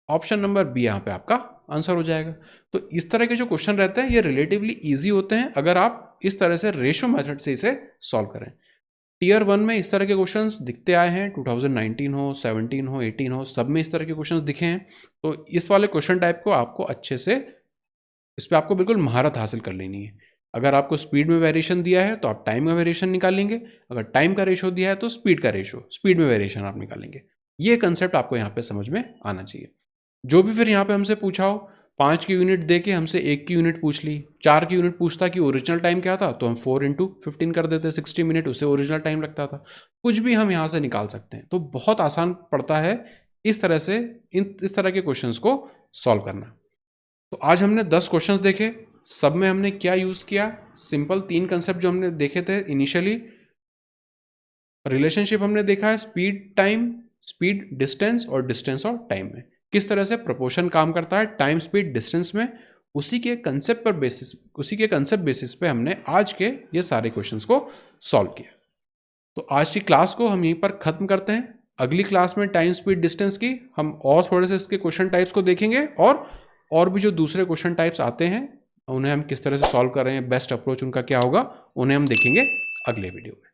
ऑप्शन नंबर बी यहाँ पे आपका आंसर हो जाएगा। तो इस तरह के जो क्वेश्चन रहते हैं ये रिलेटिवली इजी होते हैं अगर आप इस तरह से रेशो मेथड से इसे सॉल्व करें। टियर 1 में इस तरह के क्वेश्चंस दिखते आए हैं, 2019 हो, 17 हो, 18 हो, सब में इस तरह के क्वेश्चंस दिखे हैं। तो इस वाले क्वेश्चन टाइप को आपको अच्छे से, इस पर आपको बिल्कुल महारत हासिल कर लेनी है। अगर आपको स्पीड में वेरिएशन दिया है तो आप टाइम का वेरिएशन निकालेंगे, अगर टाइम का रेशो दिया है तो स्पीड का रेशो, स्पीड में वेरिएशन आप निकालेंगे। ये कंसेप्ट आपको यहाँ पे समझ में आना चाहिए। जो भी फिर यहाँ पे हमसे पूछा हो, 5 की यूनिट दे के हमसे 1 की यूनिट पूछ ली, 4 की यूनिट पूछता कि ओरिजिनल टाइम क्या था तो हम 4 × 15 कर देते, 60 मिनट उसे ओरिजिनल टाइम लगता था। कुछ भी हम यहाँ से निकाल सकते हैं। तो बहुत आसान पड़ता है इस तरह से इस तरह के क्वेश्चंस को सॉल्व करना। तो आज हमने 10 क्वेश्चंस देखे, सब में हमने क्या यूज किया, सिंपल 3 कंसेप्ट जो हमने देखे थे इनिशियली। रिलेशनशिप हमने देखा है स्पीड टाइम, स्पीड डिस्टेंस और डिस्टेंस और टाइम में किस तरह से प्रोपोर्शन काम करता है टाइम स्पीड डिस्टेंस में। उसी के कंसेप्ट बेसिस पे हमने आज के ये सारे क्वेश्चंस को सॉल्व किया। तो आज की क्लास को हम यहीं पर खत्म करते हैं। अगली क्लास में टाइम स्पीड डिस्टेंस की हम और थोड़े से इसके क्वेश्चन टाइप्स को देखेंगे और भी जो दूसरे क्वेश्चन टाइप्स आते हैं उन्हें हम किस तरह से सॉल्व कर रहे हैं, बेस्ट अप्रोच उनका क्या होगा, उन्हें हम देखेंगे अगले वीडियो में।